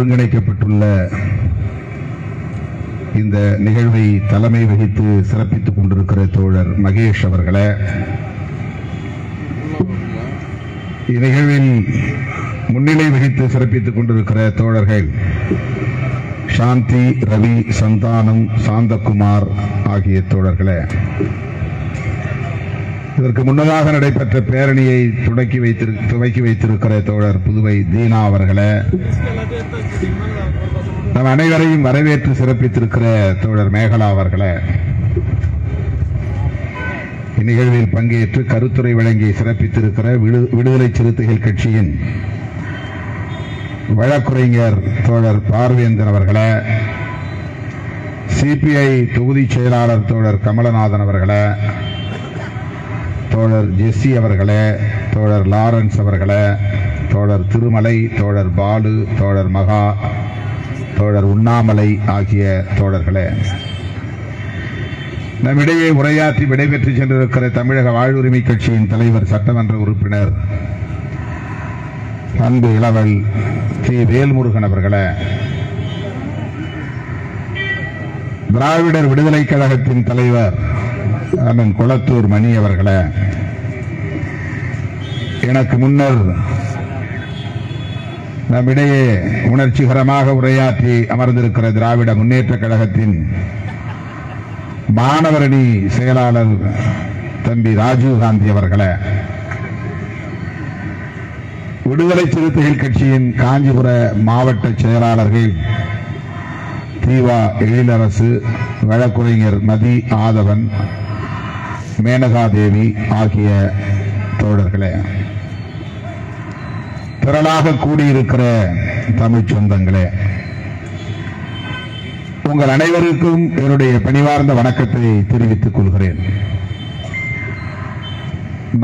ஒருங்கிணைக்கப்பட்டுள்ள இந்த நிகழ்வை தலைமை வகித்து சிறப்பித்துக் கொண்டிருக்கிற தோழர் மகேஷ் அவர்களே, இந்நிகழ்வில் முன்னிலை வகித்து சிறப்பித்துக் கொண்டிருக்கிற தோழர்கள் சாந்தி, ரவி, சந்தானம், சாந்தகுமார் ஆகிய தோழர்களே, இதற்கு முன்னதாக நடைபெற்ற பேரணியை துவக்கி வைத்திருக்கிற தோழர் புதுவை தீனா அவர்களே, நம் அனைவரையும் வரவேற்று சிறப்பித்திருக்கிற தோழர் மேகலா அவர்களே, இந்நிகழ்வில் பங்கேற்று கருத்துரை வழங்கி சிறப்பித்திருக்கிற விடுதலை சிறுத்தைகள் கட்சியின் வழக்குரைஞர் தோழர் பார்வேந்தன் அவர்களே, சிபிஐ தொகுதி செயலாளர் தோழர் கமலநாதன் அவர்களே, தோழர் ஜெஸ்ஸி அவர்களே, தோழர் லாரன்ஸ் அவர்களே, தோழர் திருமலை, தோழர் பாலு, தோழர் மகா, தோழர் உண்ணாமலை ஆகிய தோழர்களே, நம்மிடையே உரையாற்றி விடைபெற்று சென்றிருக்கிற தமிழக வாழ்வுரிமை கட்சியின் தலைவர் சட்டமன்ற உறுப்பினர் அன்பு இளவல் தி வேல்முருகன் அவர்களே, திராவிடர் விடுதலை கழகத்தின் தலைவர் அண்ணன் குளத்தூர் மணி அவர்களே, எனக்கு முன்னர் நம்மிடையே உணர்ச்சிகரமாக உரையாற்றி அமர்ந்திருக்கிற திராவிட முன்னேற்ற கழகத்தின் மாணவரணி செயலாளர் தம்பி ராஜீவ்காந்தி அவர்களே, விடுதலை சிறுத்தைகள் கட்சியின் காஞ்சிபுர மாவட்ட செயலாளர்கள் தீவா எழிலரசு, வழக்குரைஞர் மதி ஆதவன், மேனகாதேவி ஆகிய தோழர்களே, திரளாக கூடியிருக்கிற தமிழ் சொந்தங்களே, உங்கள் அனைவருக்கும் என்னுடைய பணிவார்ந்த வணக்கத்தை தெரிவித்துக் கொள்கிறேன்.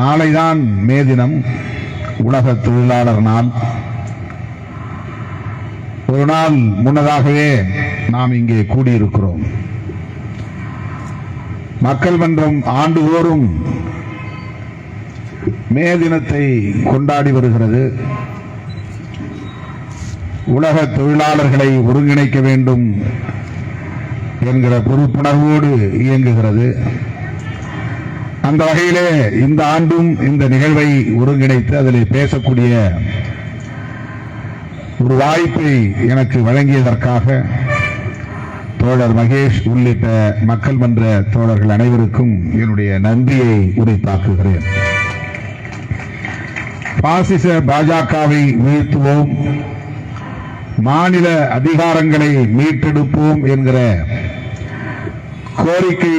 நாளைதான் மே தினம், உலக தொழிலாளர் நாள். ஒரு நாள் முன்னதாகவே நாம் இங்கே கூடியிருக்கிறோம். மக்கள் மன்றம் ஆண்டுதோறும் மே தினத்தை கொண்டாடி வருகிறது. உலக தொழிலாளர்களை ஒருங்கிணைக்க வேண்டும் என்கிற பொறுப்புணர்வோடு இயங்குகிறது. அந்த வகையிலே இந்த ஆண்டும் இந்த நிகழ்வை ஒருங்கிணைத்து அதில் பேசக்கூடிய ஒரு வாய்ப்பை எனக்கு வழங்கியதற்காக தோழர் மகேஷ் உள்ளிட்ட மக்கள் மன்ற தோழர்கள் அனைவருக்கும் என்னுடைய நன்றியை உரைத்தாக்குகிறேன். பாசிச பாஜகவை வீழ்த்துவோம், மாநில அதிகாரங்களை மீட்டெடுப்போம் என்கிற கோரிக்கை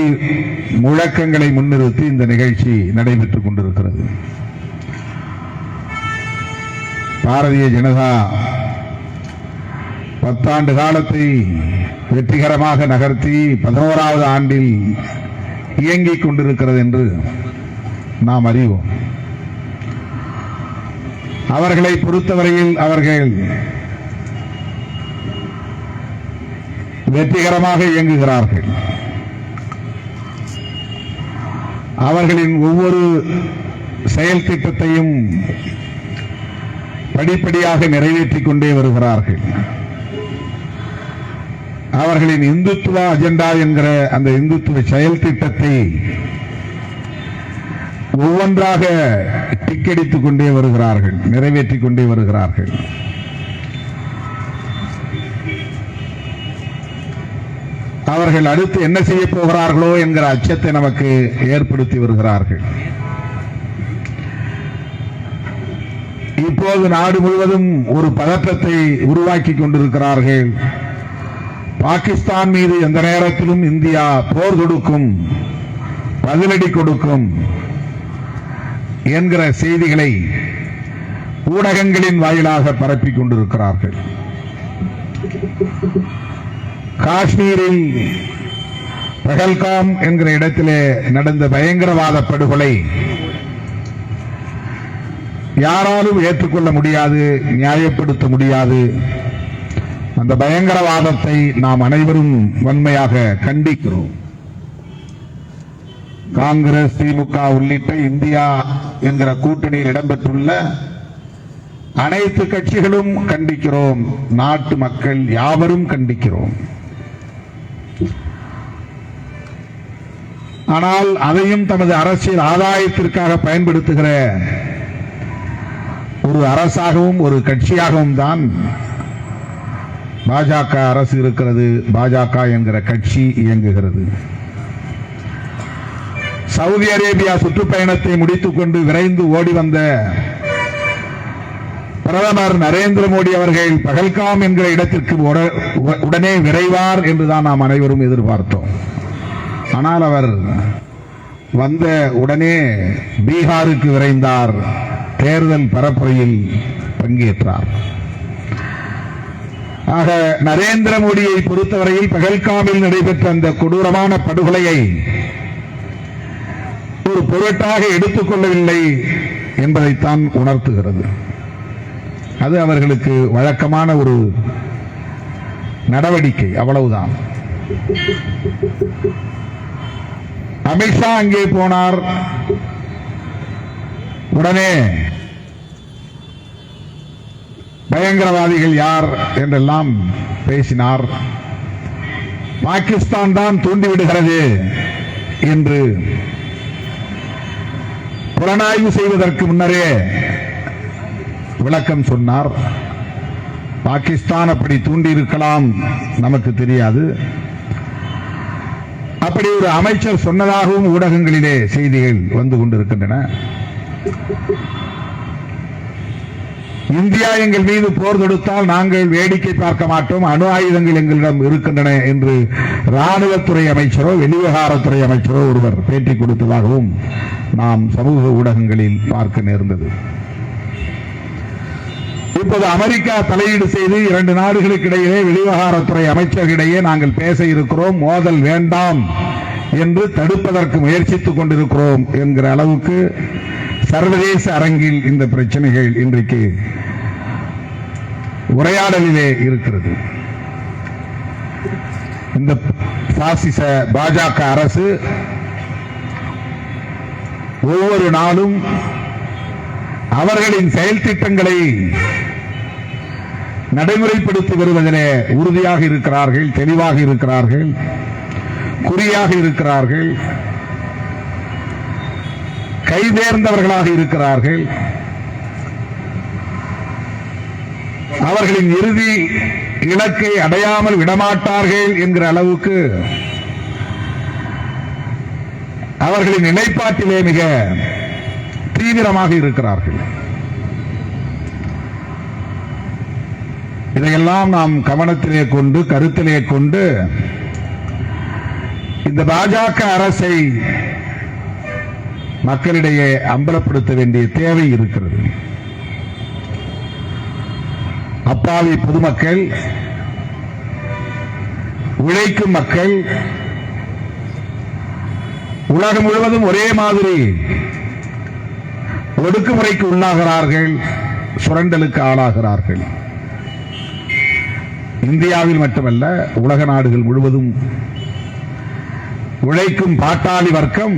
முழக்கங்களை முன்னிறுத்தி இந்த நிகழ்ச்சி நடைபெற்றுக் கொண்டிருக்கிறது. பாரதிய ஜனதா 10 ஆண்டு காலத்தை வெற்றிகரமாக நகர்த்தி 11வது ஆண்டில் இயங்கிக் கொண்டிருக்கிறது என்று நாம் அறிவோம். அவர்களை பொறுத்தவரையில் அவர்கள் வெற்றிகரமாக இயங்குகிறார்கள். அவர்களின் ஒவ்வொரு செயல் திட்டத்தையும் படிப்படியாக நிறைவேற்றிக் கொண்டே வருகிறார்கள். அவர்களின் இந்துத்துவ அஜெண்டா என்கிற அந்த இந்துத்துவ செயல் திட்டத்தை ஒவ்வொன்றாக டிக்கெடித்துக் கொண்டே வருகிறார்கள், நிறைவேற்றிக் கொண்டே வருகிறார்கள். அவர்கள் அடுத்து என்ன செய்ய போகிறார்களோ என்கிற அச்சத்தை நமக்கு ஏற்படுத்தி வருகிறார்கள். இப்போது நாடு முழுவதும் ஒரு பதற்றத்தை உருவாக்கி கொண்டிருக்கிறார்கள். பாகிஸ்தான் மீது எந்த நேரத்திலும் இந்தியா போர் தொடுக்கும், பதிலடி கொடுக்கும் என்கிற செய்திகளை ஊடகங்களின் வாயிலாக பரப்பிக் கொண்டிருக்கிறார்கள். காஷ்மீரில் பஹல்காம் என்கிற இடத்திலே நடந்த பயங்கரவாத படுகொலை யாராலும் ஏற்றுக்கொள்ள முடியாது, நியாயப்படுத்த முடியாது. அந்த பயங்கரவாதத்தை நாம் அனைவரும் வன்மையாக கண்டிக்கிறோம். காங்கிரஸ், திமுக உள்ளிட்ட இந்தியா என்கிற கூட்டணியில் இடம்பெற்றுள்ள அனைத்து கட்சிகளும் கண்டிக்கிறோம், நாட்டு மக்கள் யாவரும் கண்டிக்கிறோம். ஆனால் அதையும் தமது அரசியல் ஆதாயத்திற்காக பயன்படுத்துகிற ஒரு அரசாகவும் ஒரு கட்சியாகவும் தான் பாஜக அரசு இருக்கிறது, பாஜக என்கிற கட்சி இயங்குகிறது. சவுதி அரேபியா சுற்றுப்பயணத்தை முடித்துக் கொண்டு விரைந்து ஓடி வந்த பிரதமர் நரேந்திர மோடி அவர்கள் பகல்காம் என்கிற இடத்திற்கு உடனே விரைவார் என்றுதான் நாம் அனைவரும் எதிர்பார்த்தோம். ஆனால் அவர் வந்த உடனே பீகாருக்கு விரைந்தார், தேர்தல் பரப்புரையில் பங்கேற்றார். ஆக நரேந்திர மோடியை பொறுத்தவரையில் பகல்காமில் நடைபெற்ற அந்த கொடூரமான படுகொலையை ஒரு பொருட்டாக எடுத்துக் கொள்ளவில்லை என்பதைத்தான் உணர்த்துகிறது. அது அவர்களுக்கு வழக்கமான ஒரு நடவடிக்கை, அவ்வளவுதான். அமித்ஷா அங்கே போனார், உடனே பயங்கரவாதிகள் யார் என்றெல்லாம் பேசினார். பாகிஸ்தான் தான் தூண்டிவிடுகிறது என்று புலனாய்வு செய்வதற்கு முன்னரே விளக்கம் சொன்னார். பாகிஸ்தான் அப்படி தூண்டியிருக்கலாம், நமக்கு தெரியாது. அப்படி ஒரு அமைச்சர் சொன்னதாகவும் ஊடகங்களிலே செய்திகள் வந்து கொண்டிருக்கின்றன. இந்தியா எங்கள் மீது போர் தொடுத்தால் நாங்கள் வேடிக்கை பார்க்க மாட்டோம், அணு ஆயுதங்கள் எங்களிடம் இருக்கின்றன என்று ராணுவத்துறை அமைச்சரோ வெளிவிவகாரத்துறை அமைச்சரோ ஒருவர் பேட்டி கொடுத்ததாகவும் நாம் சமூக ஊடகங்களில் பார்க்க நேர்ந்தது. இப்போது அமெரிக்கா தலையீடு செய்து 2 நாடுகளுக்கு இடையே வெளிவிவகாரத்துறை அமைச்சர்களிடையே நாங்கள் பேச இருக்கிறோம், மோதல் வேண்டாம் என்று தடுப்பதற்கு முயற்சித்துக் கொண்டிருக்கிறோம் என்கிற அளவுக்கு சர்வதேச அரங்கில் இந்த பிரச்சனைகள் இன்றைக்கு உரையாடலிலே இருக்கிறது. இந்த பாசிச பாஜக அரசு ஒவ்வொரு நாளும் அவர்களின் செயல் திட்டங்களை நடைமுறைப்படுத்தி வருவதிலே உறுதியாக இருக்கிறார்கள், தெளிவாக இருக்கிறார்கள், குறியாக இருக்கிறார்கள், கைதேர்ந்தவர்களாக இருக்கிறார்கள். அவர்களின் இறுதி இலக்கை அடையாமல் விடமாட்டார்கள் என்கிற அளவுக்கு அவர்களின் நிலைப்பாட்டிலே மிக தீவிரமாக இருக்கிறார்கள். இதையெல்லாம் நாம் கவனத்திலே கொண்டு கருத்திலே கொண்டு இந்த பாஜக அரசை மக்களிடையே அம்பலப்படுத்த வேண்டிய தேவை இருக்கிறது. அப்பாவி பொதுமக்கள், உழைக்கும் மக்கள் உலகம் முழுவதும் ஒரே மாதிரி ஒடுக்குமுறைக்கு உள்ளாகிறார்கள், சுரண்டலுக்கு ஆளாகிறார்கள். இந்தியாவில் மட்டுமல்ல, உலக நாடுகள் முழுவதும் உழைக்கும் பாட்டாளி வர்க்கம்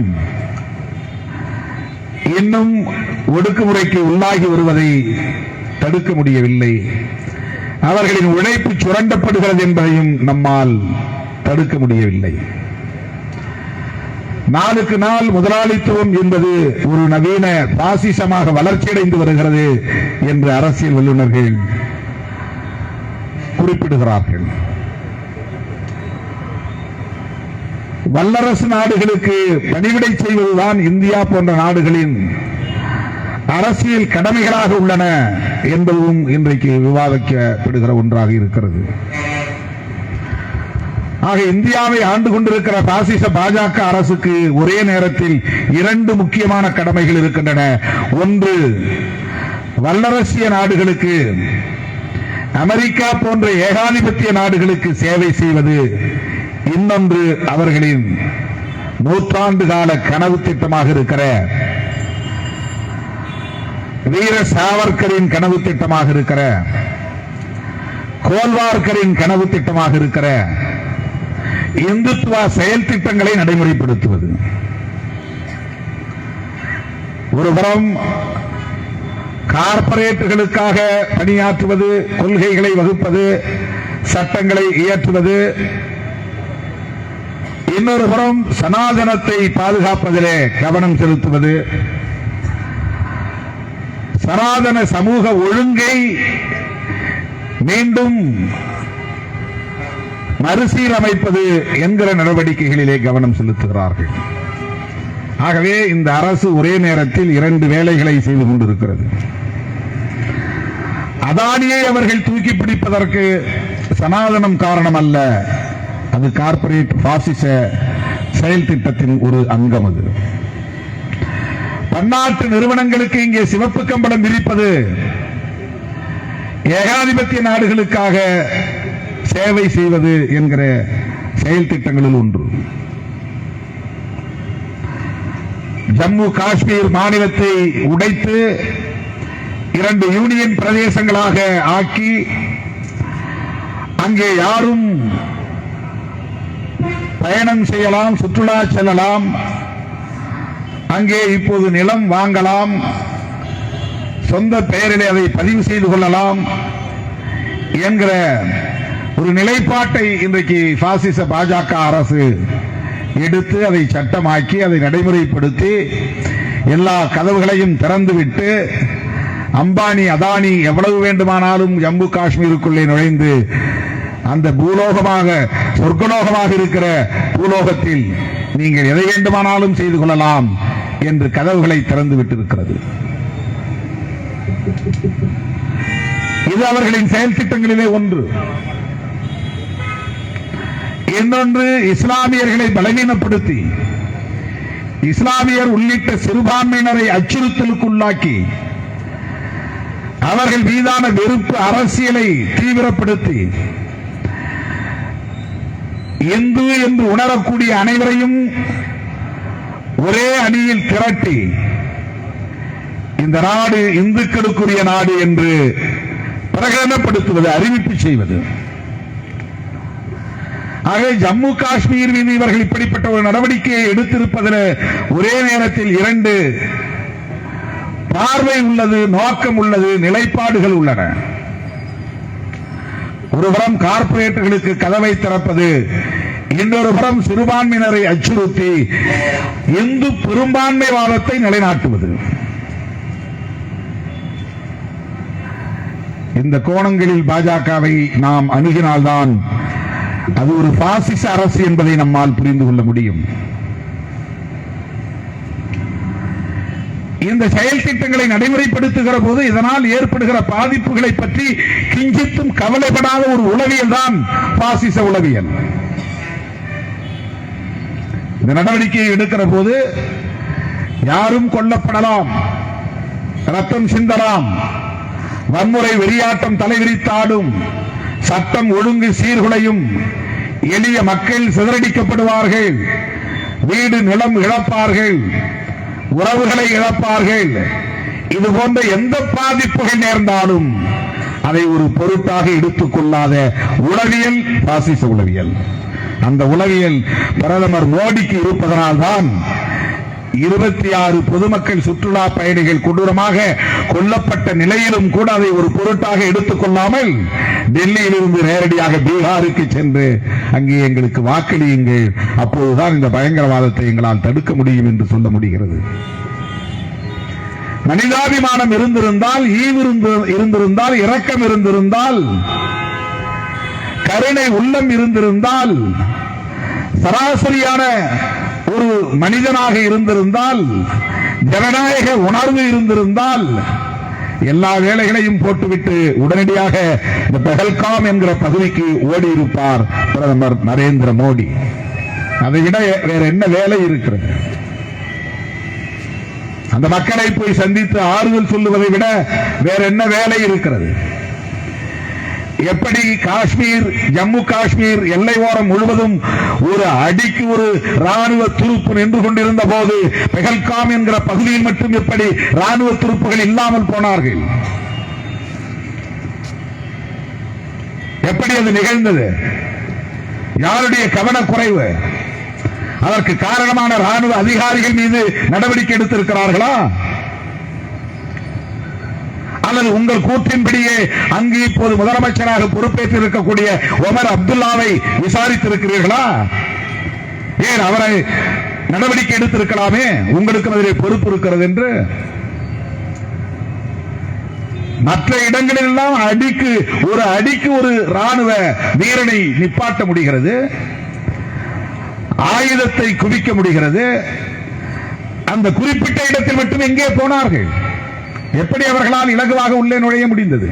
இன்னும் ஒடுக்குமுறைக்கு உள்ளாகி வருவதை தடுக்க முடியவில்லை. அவர்களின் உழைப்பு சுரண்டப்படுகிறது என்பதையும் நம்மால் தடுக்க முடியவில்லை. நாளுக்கு நாள் முதலாளித்துவம் என்பது ஒரு நவீன பாசிசமாக வளர்ச்சியடைந்து வருகிறது என்று அரசியல் வல்லுநர்கள் குறிப்பிடுகிறார்கள். வல்லரசு நாடுகளுக்கு பணிவிடை செய்வதுதான் இந்தியா போன்ற நாடுகளின் அரசியல் கடமைகளாக உள்ளன என்பதும் இன்றைக்கு விவாதிக்கப்படுகிற ஒன்றாக இருக்கிறது. ஆக இந்தியாவை ஆண்டு கொண்டிருக்கிற பாசிச பாஜக அரசுக்கு ஒரே நேரத்தில் 2 முக்கியமான கடமைகள் இருக்கின்றன. ஒன்று, வல்லரசிய நாடுகளுக்கு, அமெரிக்கா போன்ற ஏகாதிபத்திய நாடுகளுக்கு சேவை செய்வது. இன்னொன்று, அவர்களின் நூற்றாண்டு கால கனவு திட்டமாக இருக்கிற வீர சாவர்கரின் கனவு திட்டமாக இருக்கிற, கோல்வார்கரின் கனவு திட்டமாக இருக்கிற இந்துத்துவ செயல் திட்டங்களை நடைமுறைப்படுத்துவது. ஒருபுறம் கார்ப்பரேட்டுகளுக்காக பணியாற்றுவது, கொள்கைகளை வகுப்பது, சட்டங்களை இயற்றுவது, இன்னொரு புறம் சனாதனத்தை பாதுகாப்பதிலே கவனம் செலுத்துவது, சனாதன சமூக ஒழுங்கை மீண்டும் மறுசீரமைப்பது என்கிற நடவடிக்கைகளிலே கவனம் செலுத்துகிறார்கள். ஆகவே இந்த அரசு ஒரே நேரத்தில் 2 வேலைகளை செய்து கொண்டிருக்கிறது. அதானியை அவர்கள் தூக்கி பிடிப்பதற்கு சனாதனம் காரணம் அல்ல, அது கார்ப்பரேட் பாசிச செயல் திட்டத்தின் ஒரு அங்கம். அது பன்னாட்டு நிறுவனங்களுக்கு இங்கே சிவப்பு கம்பளம் விரிப்பது ஏகாதிபத்திய நாடுகளுக்காக சேவை செய்வது என்கிற செயல் திட்டங்களில் ஒன்று. ஜம்மு காஷ்மீர் மாநிலத்தை உடைத்து 2 யூனியன் பிரதேசங்களாக ஆக்கி அங்கே யாரும் பயணம் செய்யலாம், சுற்றுலா செல்லலாம், அங்கே இப்போது நிலம் வாங்கலாம், சொந்த பெயரிலே அதை பதிவு செய்து கொள்ளலாம் என்கிற ஒரு நிலைப்பாட்டை இன்றைக்கு பாசிச பாஜக அரசு எடுத்து அதை சட்டமாக்கி அதை நடைமுறைப்படுத்தி எல்லா கதவுகளையும் திறந்துவிட்டு அம்பானி அதானி எவ்வளவு வேண்டுமானாலும் ஜம்மு காஷ்மீருக்குள்ளே நுழைந்து அந்த பூலோகமாக சொர்க்கலோகமாக இருக்கிற பூலோகத்தில் நீங்கள் எதை வேண்டுமானாலும் செய்து கொள்ளலாம் என்று கதவுகளை திறந்து விட்டிருக்கிறது. இது அவர்களின் செயல் திட்டங்களிலே ஒன்று. இன்னொன்று, இஸ்லாமியர்களை பலவீனப்படுத்தி இஸ்லாமியர் உள்ளிட்ட சிறுபான்மையினரை அச்சுறுத்தலுக்குள்ளாக்கி அவர்கள் மீதான வெறுப்பு அரசியலை தீவிரப்படுத்தி இந்து என்று உணரக்கூடிய அனைவரையும் ஒரே அணியில் திரட்டி இந்த நாடு இந்துக்களுக்குரிய நாடு என்று பிரகடனப்படுத்துவது, அறிவிப்பு செய்வது. ஆகவே ஜம்மு காஷ்மீர் மீது இவர்கள் இப்படிப்பட்ட ஒரு நடவடிக்கையை எடுத்திருப்பதில் ஒரே நேரத்தில் 2 பார்வை உள்ளது, நோக்கம் உள்ளது, நிலைப்பாடுகள் உள்ளன. ஒருபுறம் கார்ப்பரேட்டுகளுக்கு கதவை திறப்பது, இன்னொரு புறம் சிறுபான்மையினரை அச்சுறுத்தி இந்து பெரும்பான்மைவாதத்தை நிலைநாட்டுவது. இந்த கோணங்களில் பாஜகவை நாம் அணுகினால்தான் அது ஒரு பாசிச அரசு என்பதை நம்மால் புரிந்து கொள்ள முடியும். இந்த செயல் திட்டங்களை நடைமுறைப்படுத்துகிற போது இதனால் ஏற்படுகிற பாதிப்புகளை பற்றி கிஞ்சித்தும் கவலைப்படாத ஒரு உளவியல் தான் பாசிச உளவியல். இந்த நடவடிக்கையை எடுக்கிற போது யாரும் கொல்லப்படலாம், ரத்தம் சிந்தலாம், வன்முறை வெறியாட்டம் தலைவிரித்தாடும், சட்டம் ஒழுங்கு சீர்குலையும், எளிய மக்கள் சிதறடிக்கப்படுவார்கள், வீடு நிலம் இழப்பார்கள், உறவுகளை இழப்பார்கள். இது போன்ற எந்த பாதிப்புகள் நேர்ந்தாலும் அதை ஒரு பொருட்டாக எடுத்துக் கொள்ளாத உளவியல் பாசிச உளவியல். அந்த உளவியல் பிரதமர் மோடிக்கு இருப்பதனால்தான் 26 பொதுமக்கள் சுற்றுலா பயணிகள் கொடூரமாக கொல்லப்பட்ட நிலையிலும் கூட அதை ஒரு பொருட்டாக எடுத்துக் கொள்ளாமல் டெல்லியிலிருந்து நேரடியாக பீகாருக்கு சென்று அங்கே எங்களுக்கு வாக்களியுங்கள், அப்போதுதான் இந்த பயங்கரவாதத்தை எங்களால் தடுக்க முடியும் என்று சொல்ல முடிகிறது. மனிதாபிமானம் இருந்திருந்தால், ஈவு இருந்திருந்தால், இரக்கம் இருந்திருந்தால், கருணை உள்ளம் இருந்திருந்தால், சராசரியான ஒரு மனிதனாக இருந்திருந்தால், ஜனநாயக உணர்வு இருந்திருந்தால், எல்லா வேலைகளையும் போட்டுவிட்டு உடனடியாக இந்த பெஹல்காம் என்கிற பகுதிக்கு ஓடி இருப்பார் பிரதமர் நரேந்திர மோடி. அதை விட வேற என்ன வேலை இருக்கிறது? அந்த மக்களை போய் சந்தித்து ஆறுதல் சொல்லுவதை விட வேற என்ன வேலை இருக்கிறது? எப்படி காஷ்மீர், ஜம்மு காஷ்மீர் எல்லை ஓரம் முழுவதும் ஒரு அடிக்கு ஒரு ராணுவ துருப்பு நின்று கொண்டிருந்த போது பெஹல்காம் என்கிற பகுதியில் மட்டும் எப்படி ராணுவ துருப்புகள் இல்லாமல் போனார்கள்? எப்படி அது நிகழ்ந்தது? யாருடைய கவனக்குறைவு? அதற்கு காரணமான ராணுவ அதிகாரிகள் மீது நடவடிக்கை எடுத்திருக்கிறார்களா? அல்லது உங்கள் கூற்றின்படியே அங்கு இப்போது முதலமைச்சராக பொறுப்பேற்று இருக்கக்கூடிய உமர் அப்துல்லாவை விசாரித்திருக்கிறீர்களா? ஏன் அவரை நடவடிக்கை எடுத்திருக்கலாமே, உங்களுக்கு அதிலே பொறுப்பு இருக்கிறது என்று. மற்ற இடங்களில் எல்லாம் அடிக்கு ஒரு ராணுவ வீரனை நிப்பாட்ட முடிகிறது, ஆயுதத்தை குவிக்க முடிகிறது. அந்த குறிப்பிட்ட இடத்தில் மட்டும் எங்கே போனார்கள்? எப்படி அவர்களால் இலகுவாக உள்ளே நுழைய முடிந்தது?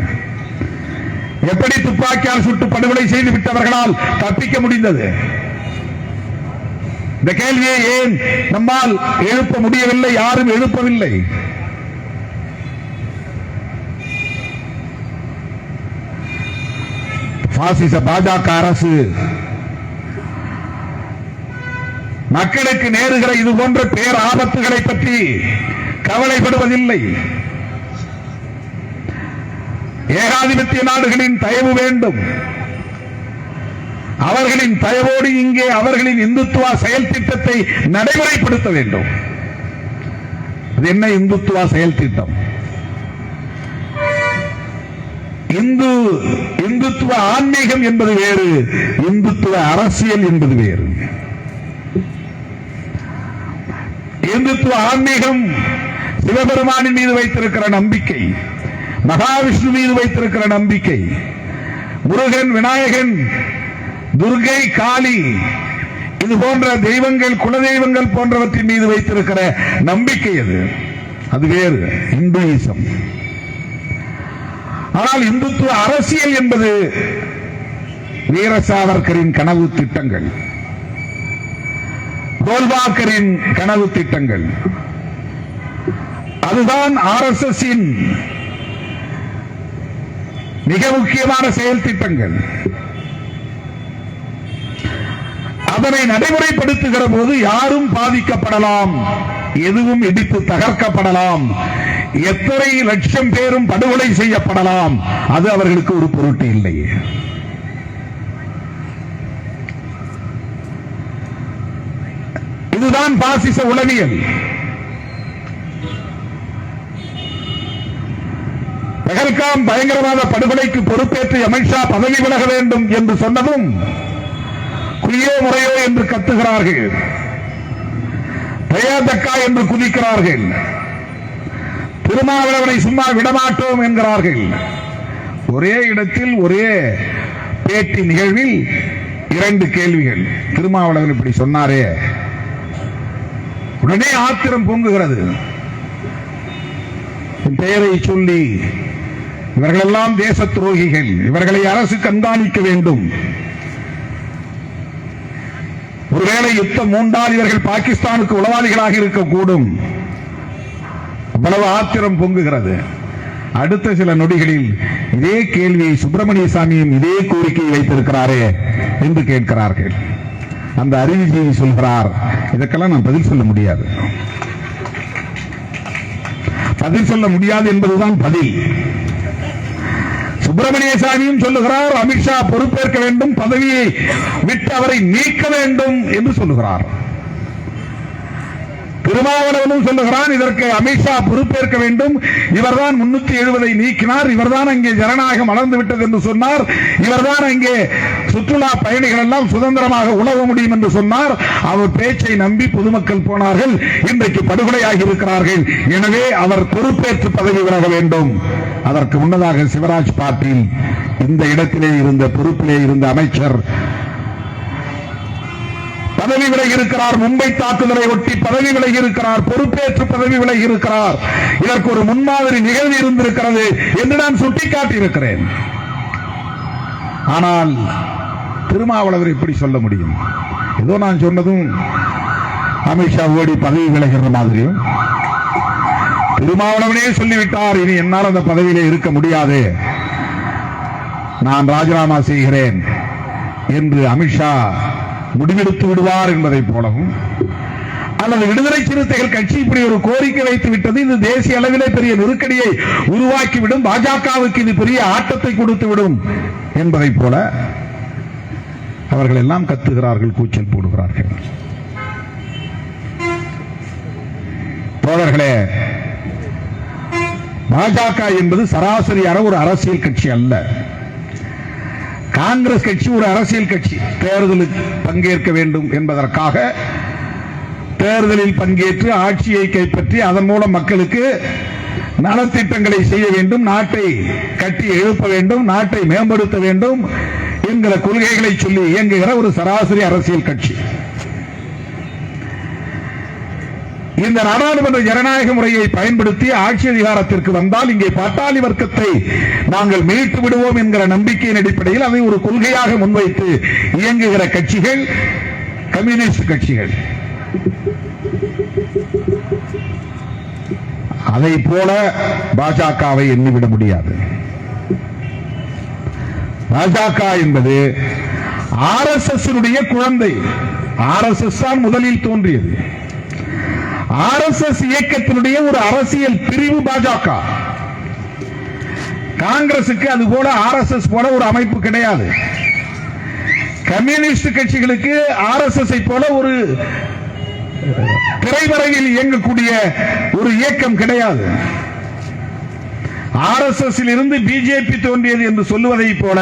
எப்படி துப்பாக்கியால் சுட்டு படுகொலை செய்து விட்டவர்களால் தப்பிக்க முடிந்தது? இந்த கேள்வியை ஏன் நம்மால் எழுப்ப முடியவில்லை? யாரும் எழுப்பவில்லை. பாசிச பாஜக அரசு மக்களுக்கு நேருகிற இது போன்ற பேர் ஆபத்துகளை பற்றி கவலைப்படுவதில்லை. ஏகாதிபத்திய நாடுகளின் தயவு வேண்டும். அவர்களின் தயவோடு இங்கே அவர்களின் இந்துத்துவ செயல் திட்டத்தை நடைமுறைப்படுத்த வேண்டும். அது என்ன இந்துத்துவ செயல் திட்டம்? இந்துத்துவ ஆன்மீகம் என்பது வேறு, இந்துத்துவ அரசியல் என்பது வேறு. இந்துத்துவ ஆன்மீகம் சிவபெருமானின் மீது வைத்திருக்கிற நம்பிக்கை, மகாவிஷ்ணு மீது வைத்திருக்கிற நம்பிக்கை, முருகன், விநாயகன், துர்கை, காளி இது போன்ற தெய்வங்கள், குலதெய்வங்கள் போன்றவற்றின் மீது வைத்திருக்கிற நம்பிக்கை அது வேறு, இந்துயிசம். ஆனால் இந்துத்துவ அரசியல் என்பது வீர சாவர்கரின் கனவு திட்டங்கள், கோல்வாக்கரின் கனவு திட்டங்கள். அதுதான் RSS மிக முக்கியமான செயல் திட்டங்கள். அதனை நடைமுறைப்படுத்துகிற போது யாரும் பாதிக்கப்படலாம், எதுவும் இடித்து தகர்க்கப்படலாம், எத்தனை லட்சம் பேரும் படுகொலை செய்யப்படலாம், அது அவர்களுக்கு ஒரு பொருட்டு இல்லை. இதுதான் பாசிச உளவியல். பகல்காம் பயங்கரவாத படுகொலைக்கு பொறுப்பேற்று அமித்ஷா பதவி விலக வேண்டும் என்று சொன்னதும் குய்யோ முறையோ என்று கத்துகிறார்கள், தக்கா என்று குதிக்கிறார்கள், திருமாவளவனை சும்மா விடமாட்டோம் என்கிறார்கள். ஒரே இடத்தில் ஒரே பேட்டி நிகழ்வில் 2 கேள்விகள். திருமாவளவன் இப்படி சொன்னாரே, உடனே ஆத்திரம் பொங்குகிறது. பெயரை சொல்லி இவர்களெல்லாம் தேச துரோகிகள், இவர்களை அரசு கண்காணிக்க வேண்டும், ஒருவேளை யுத்தம் மூண்டால் இவர்கள் பாகிஸ்தானுக்கு உளவாளிகளாக இருக்கக்கூடும், அவ்வளவு ஆத்திரம் பொங்குகிறது. அடுத்த சில நொடிகளில் இதே கேள்வியை சுப்பிரமணிய சாமியும் இதே கோரிக்கையை வைத்திருக்கிறாரே என்று கேட்கிறார்கள். அந்த அறிவுஜீவி சொல்கிறார், இதற்கெல்லாம் நான் பதில் சொல்ல முடியாது. பதில் சொல்ல முடியாது என்பதுதான் பதில். சுப்பிரமணிய சாமியும் சொல்லுகிறார், அமித்ஷா பொறுப்பேற்க வேண்டும், பதவியை விட்டு அவரை நீக்க வேண்டும் என்று சொல்லுகிறார். திருமாவளவனும் சொல்லுகிறான், இதற்கு அமித்ஷா பொறுப்பேற்க வேண்டும், இவர்தான் 370 நீக்கினார், இவர்தான் அங்கே ஜனநாயகம் வளர்ந்து விட்டது என்று சொன்னார், இவர்தான் அங்கே சுற்றுலா பயணிகள் எல்லாம் சுதந்திரமாக உலவ முடியும் என்று சொன்னார். அவர் பேச்சை நம்பி பொதுமக்கள் போனார்கள், இன்றைக்கு படுகொலையாகி இருக்கிறார்கள். எனவே அவர் பொறுப்பேற்று பதவி விலக வேண்டும். அதற்கு முன்னதாக சிவராஜ் பாட்டீல் இந்த இடத்திலே இருந்த பொறுப்பிலே இருந்த அமைச்சர் பதவி விலகி இருக்கிறார். மும்பை தாக்குதலை ஒட்டி பதவி விலகி இருக்கிறார், பொறுப்பேற்று பதவி விலகி இருக்கிறார். இதற்கு ஒரு முன்மாதிரி நிகழ்வு இருந்திருக்கிறது என்று நான் சுட்டிக்காட்டியிருக்கிறேன். ஆனால் திருமாவளவர் இப்படி சொல்ல முடியும்? ஏதோ நான் சொன்னதும் அமித்ஷா ஓடி பதவி விலகிற மாதிரியும், திருமாவளவனே சொல்லிவிட்டார், இனி என்னால் அந்த பதவியிலே இருக்க முடியாது, நான் ராஜினாமா செய்கிறேன் என்று அமித்ஷா முடிவெடுத்து விடுவார் என்பதை போலவும், அல்லது விடுதலை சிறுத்தைகள் கட்சி இப்படி ஒரு கோரிக்கை வைத்து விட்டது, இது தேசிய அளவிலே பெரிய நெருக்கடியை உருவாக்கிவிடும், பாஜகவுக்கு இது பெரிய ஆட்டத்தை கொடுத்து விடும் என்பதை போல அவர்கள் எல்லாம் கத்துகிறார்கள், கூச்சல் போடுகிறார்கள். தோழர்களே, பாஜக என்பது சராசரியான ஒரு அரசியல் கட்சி அல்ல. காங்கிரஸ் கட்சி ஒரு அரசியல் கட்சி. தேர்தலில் பங்கேற்க வேண்டும் என்பதற்காக தேர்தலில் பங்கேற்று ஆட்சியை கைப்பற்றி அதன் மூலம் மக்களுக்கு நலத்திட்டங்களை செய்ய வேண்டும், நாட்டை கட்டி எழுப்ப வேண்டும், நாட்டை மேம்படுத்த வேண்டும் என்கிற கொள்கைகளை சொல்லி இயங்குகிற ஒரு சராசரி அரசியல் கட்சி. இந்த நாடாளுமன்ற ஜனநாயக முறையை பயன்படுத்தி ஆட்சி அதிகாரத்திற்கு வந்தால் இங்கே பாட்டாளி வர்க்கத்தை நாங்கள் மீட்டு விடுவோம் என்கிற நம்பிக்கையின் அடிப்படையில் அதை ஒரு கொள்கையாக முன்வைத்து இயங்குகிற கட்சிகள் கம்யூனிஸ்ட் கட்சிகள். அதை போல பாஜகவை எண்ணிவிட முடியாது. பாஜக என்பது ஆர்எஸ்எஸ் குழந்தை. ஆர்எஸ்எஸ் தான் முதலில் தோன்றியது. ஆர்எஸ்எஸ் இயக்கத்தினுடைய ஒரு அரசியல் பிரிவு பாஜக. காங்கிரசுக்கு அது போல ஆர்எஸ்எஸ் போல ஒரு அமைப்பு கிடையாது. கம்யூனிஸ்ட் கட்சிகளுக்கு ஆர்எஸ்எஸ் போல ஒரு திரைமறையில் இயங்கக்கூடிய ஒரு இயக்கம் கிடையாது. ஆர்எஸ்எஸ் இருந்து பிஜேபி தோன்றியது என்று சொல்லுவதை போல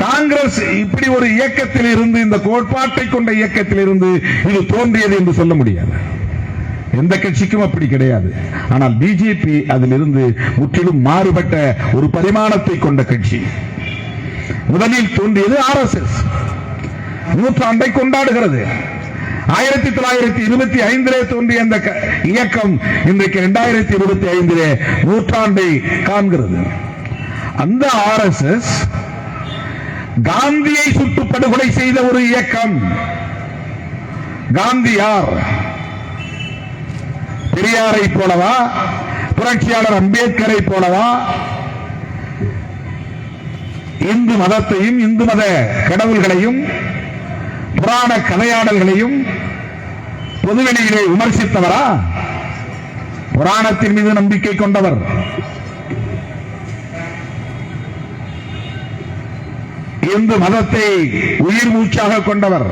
காங்கிரஸ் இப்படி ஒரு இயக்கத்தில் இருந்து, இந்த கோட்பாட்டை கொண்ட இயக்கத்தில் இருந்து இது தோன்றியது என்று சொல்ல முடியாது. எந்த கட்சிக்கும் அப்படி கிடையாது. ஆனால் பிஜேபி அதிலிருந்து முற்றிலும் மாறுபட்ட ஒரு பரிமாணத்தை கொண்ட கட்சி. முதலில் தோன்றியது ஆர்எஸ்எஸ். நூற்றாண்டை கொண்டாடுகிறது. 1925 தோன்றிய அந்த இயக்கம் இன்றைக்கு 2025 நூற்றாண்டை காண்கிறது. அந்த ஆர்எஸ்எஸ் காந்தியை சுட்டு படுகொலை செய்த ஒரு இயக்கம். காந்தி யார்? பெரியாரை போலவா, புரட்சியாளர் அம்பேத்கரை போலவா இந்து மதத்தையும் இந்து மத கடவுள்களையும் புராண கதையாடல்களையும் பொதுவெளியிலே விமர்சித்தவரா? புராணத்தின் மீது நம்பிக்கை கொண்டவர். இந்து மதத்தை உயிர் மூச்சாக கொண்டவர்.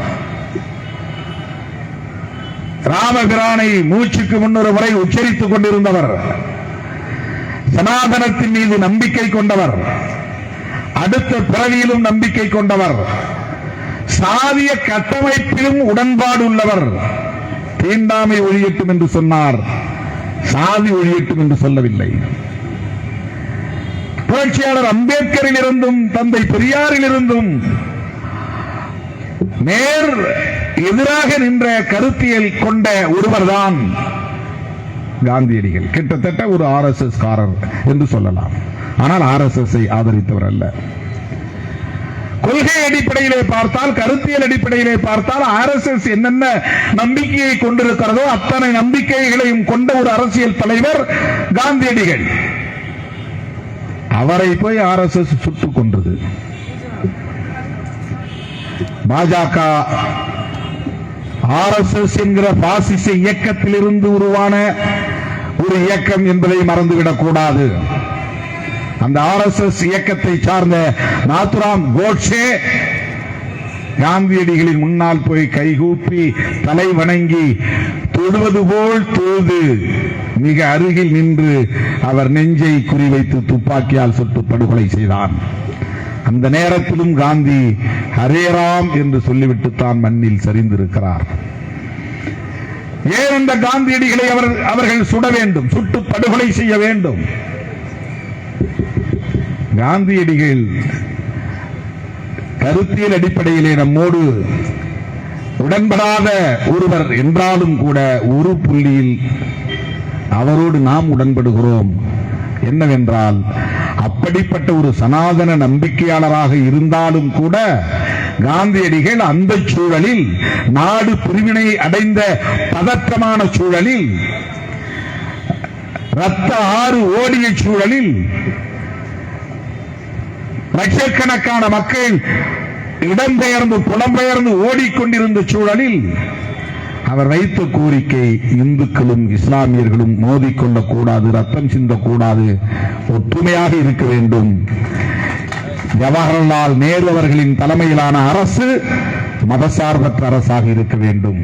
ராமபிரானை மூச்சுக்கு முன்னொரு முறை உச்சரித்துக் கொண்டிருந்தவர். சனாதனத்தின் மீது நம்பிக்கை கொண்டவர். அடுத்த பிறவியிலும் நம்பிக்கை கொண்டவர். சாதிய கட்டமைப்பிலும் உடன்பாடு உள்ளவர். தீண்டாமை ஒழியட்டும் என்று சொன்னார், சாதி ஒழியட்டும் என்று சொல்லவில்லை. புரட்சியாளர் அம்பேத்கரில் இருந்தும் தந்தை பெரியாரில் இருந்தும் நேர் எதிராக நின்ற கருத்தியல் கொண்ட ஒருவர்தான் காந்தியடிகள். கிட்டத்தட்ட ஒரு ஆர்எஸ்எஸ் காரர் என்று சொல்லலாம். ஆனால் ஆர்எஸ்எஸ் ஆதரித்தவர் அல்ல. கொள்கை அடிப்படையிலே பார்த்தால், கருத்தியல் அடிப்படையிலே பார்த்தால் ஆர்எஸ்எஸ் என்னென்ன நம்பிக்கையை கொண்டிருக்கிறதோ அத்தனை நம்பிக்கைகளையும் கொண்ட ஒரு அரசியல் தலைவர் காந்தியடிகள். அவரை போய் ஆர்எஸ்எஸ் சுட்டுக் கொன்றது. பாஜக ஆர்எஸ்எஸ் என்கிற பாசிச இயக்கத்தில் இருந்து உருவான ஒரு இயக்கம் என்பதை மறந்துவிடக் கூடாது. அந்த ஆர்எஸ்எஸ் இயக்கத்தை சார்ந்த நாத்துராம் கோட்சே காந்தியடிகளின் முன்னால் போய் கைகூப்பி தலை வணங்கி தொடுவது போல் தொழுது மிக அருகில் நின்று அவர் நெஞ்சை குறிவைத்து துப்பாக்கியால் சுட்டு படுகொலை செய்தான். அந்த நேரத்திலும் காந்தி ஹரேராம் என்று சொல்லிவிட்டு தான் மண்ணில் சரிந்திருக்கிறார். ஏன் அந்த காந்தியடிகளை அவர்கள் சுட வேண்டும், சுட்டு படுகொலை செய்ய வேண்டும்? காந்தியடிகள் கருத்தியல் அடிப்படையிலே நம்மோடு உடன்படாத ஒருவர் என்றாலும் கூட ஒரு புள்ளியில் அவரோடு நாம் உடன்படுகிறோம். என்னவென்றால், அப்படிப்பட்ட ஒரு சனாதன நம்பிக்கையாளராக இருந்தாலும் கூட காந்தியடிகள் அந்த சூழலில், நாடு பிரிவினை அடைந்த பதற்றமான சூழலில், ரத்த ஆறு ஓடிய சூழலில், லட்சக்கணக்கான மக்கள் இடம்பெயர்ந்து புலம்பெயர்ந்து ஓடிக்கொண்டிருந்த சூழலில் அவர் வைத்த கோரிக்கை, இந்துக்களும் இஸ்லாமியர்களும் மோதிக்கொள்ளக்கூடாது, ரத்தம் சிந்தக்கூடாது, ஒற்றுமையாக இருக்க வேண்டும். ஜவஹர்லால் நேரு அவர்களின் தலைமையிலான அரசு மதசார்பற்ற அரசாக இருக்க வேண்டும்.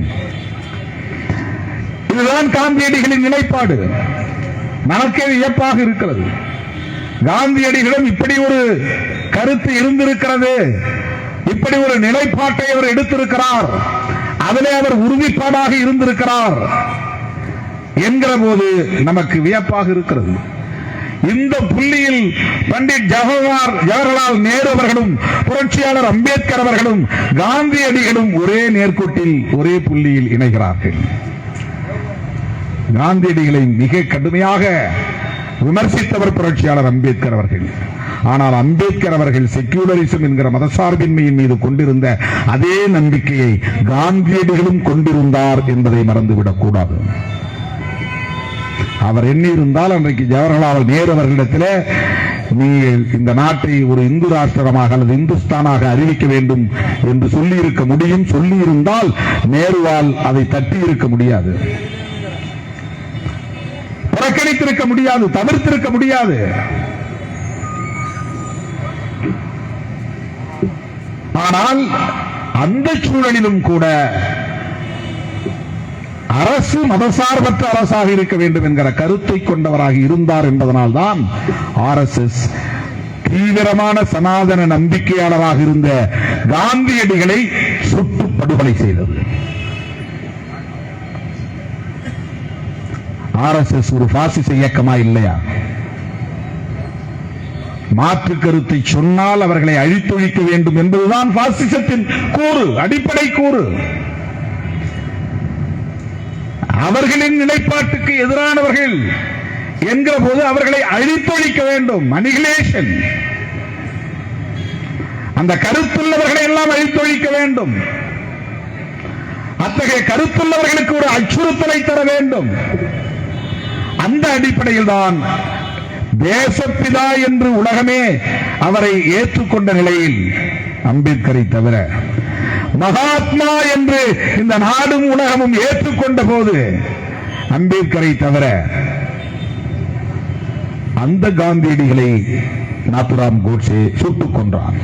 இதுதான் காந்தியடிகளின் நிலைப்பாடு. நமக்கே வியப்பாக இருக்கிறது. காந்தியடிகளும் இப்படி ஒரு கருத்து இருந்திருக்கிறது, இப்படி ஒரு நிலைப்பாட்டை அவர் எடுத்திருக்கிறார், அதிலே அவர் உறுதிப்பாடாக இருந்திருக்கிறார் என்கிற போது நமக்கு வியப்பாக இருக்கிறது. இந்த புள்ளியில் பண்டிட் ஜவஹர்லால் நேரு அவர்களும் புரட்சியாளர் அம்பேத்கர் அவர்களும் காந்தியடிகளும் ஒரே நேர்கோட்டில் ஒரே புள்ளியில் இணைகிறார்கள். காந்தியடிகளை மிக கடுமையாக விமர்சித்தவர் புரட்சியாளர் அம்பேத்கர் அவர்கள். ஆனால் அம்பேத்கர் அவர்கள் செக்யூலரிசம் என்கிற மதசார்பின்மையின் மீது கொண்டிருந்த அதே நம்பிக்கையை காந்தியடிகளும் கொண்டிருந்தார் என்பதை மறந்துவிடக் கூடாது. அவர் எண்ணியிருந்தால் அன்றைக்கு ஜவஹர்லால் நேரு அவர்களிடத்தில் நீங்கள் இந்த நாட்டை ஒரு இந்து ராஷ்டிரமாக அல்லது இந்துஸ்தானாக அறிவிக்க வேண்டும் என்று சொல்லி இருக்க முடியும். சொல்லி இருந்தால் நேருவால் அதை தட்டி இருக்க முடியாது, புறக்கணித்திருக்க முடியாது, தவிர்த்திருக்க முடியாது. ஆனால் அந்த சூழலிலும் கூட அரசு மதசார்பற்ற அரசாக இருக்க வேண்டும் என்கிற கருத்தை கொண்டவராக இருந்தார் என்பதனால் தான் RSS தீவிரமான சனாதன நம்பிக்கையாளராக இருந்த காந்தியடிகளை சுட்டு படுகொலை செய்தது. RSS ஒரு பாசிச இயக்கமா இல்லையா? மாற்று கருத்தை சொன்னால் அவர்களை அழித்தொழிக்க வேண்டும் என்பதுதான் பாசிசத்தின் கூறு, அடிப்படை கூறு. அவர்களின் நிலைப்பாட்டுக்கு எதிரானவர்கள் என்கிற போது அவர்களை அழித்தொழிக்க வேண்டும், அனிகிலேஷன். அந்த கருத்துள்ளவர்களை எல்லாம் அழித்தொழிக்க வேண்டும். அத்தகைய கருத்துள்ளவர்களுக்கு ஒரு அச்சுறுத்தலை தர வேண்டும். அந்த அடிப்படையில் தான் தேசப்பிதா என்று உலகமே அவரை ஏற்றுக்கொண்ட நிலையில் அம்பேத்கரை தவிர மகாத்மா என்று இந்த நாடும் உலகமும் ஏற்றுக்கொண்ட போது அம்பேத்கரை தவிர அந்த காந்தியடிகளை நாத்துராம் கோட்சே சுட்டுக் கொன்றான்.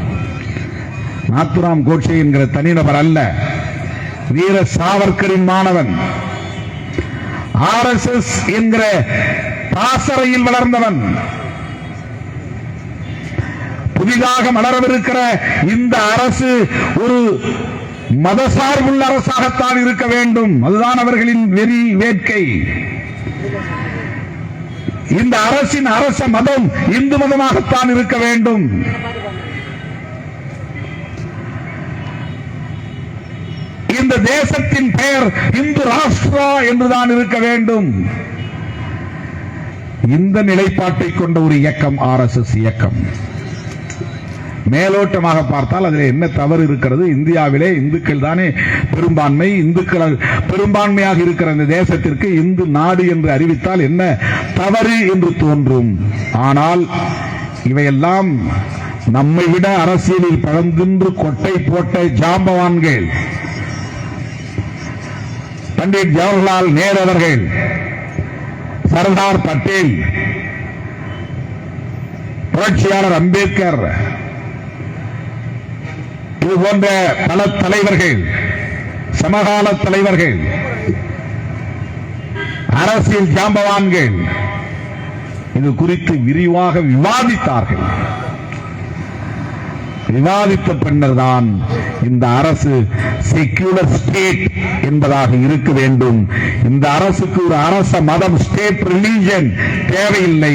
நாத்துராம் கோட்சே என்கிற தனிநபர் அல்ல, வீர சாவர்கரின் மாணவன், RSS என்கிற பாசறையில் வளர்ந்தவன். புதிதாக மலரவிருக்கிற இந்த அரசு ஒரு மதசார்புள்ள அரசாகத்தான் இருக்க வேண்டும், அதுதான் அவர்களின் வெறி வேட்கை. இந்த அரசின் அரச மதம் இந்து மதமாகத்தான் இருக்க வேண்டும். இந்த தேசத்தின் பெயர் இந்து ராஷ்டிரா என்றுதான் இருக்க வேண்டும். இந்த நிலைப்பாட்டை கொண்ட ஒரு இயக்கம் RSS இயக்கம். மேலோட்டமாக பார்த்தால் அதில் என்ன தவறு இருக்கிறது? இந்தியாவிலே இந்துக்கள் தானே பெரும்பான்மை. இந்துக்கள் பெரும்பான்மையாக இருக்கிற இந்த தேசத்திற்கு இந்து நாடு என்று அறிவித்தால் என்ன தவறு என்று தோன்றும். ஆனால் இவையெல்லாம் நம்மை விட அரசியலில் பழந்தின்று கொட்டை போட்ட ஜாம்பவான்கள். பண்டிட் ஜவஹர்லால் நேரு அவர்கள், சர்தார் பட்டேல், புரட்சியாளர் அம்பேத்கர், இது போன்ற பல தலைவர்கள், சமகால தலைவர்கள், அரசியல் ஜாம்பவான்கள் இது குறித்து விரிவாக விவாதித்தார்கள். விவாதித்த பின்னர் தான் இந்த அரசு செக்யூலர் ஸ்டேட் என்பதாக இருக்க வேண்டும். இந்த அரசுக்கு ஒரு அரச மதம், ஸ்டேட் ரிலிஜன் தேவையில்லை.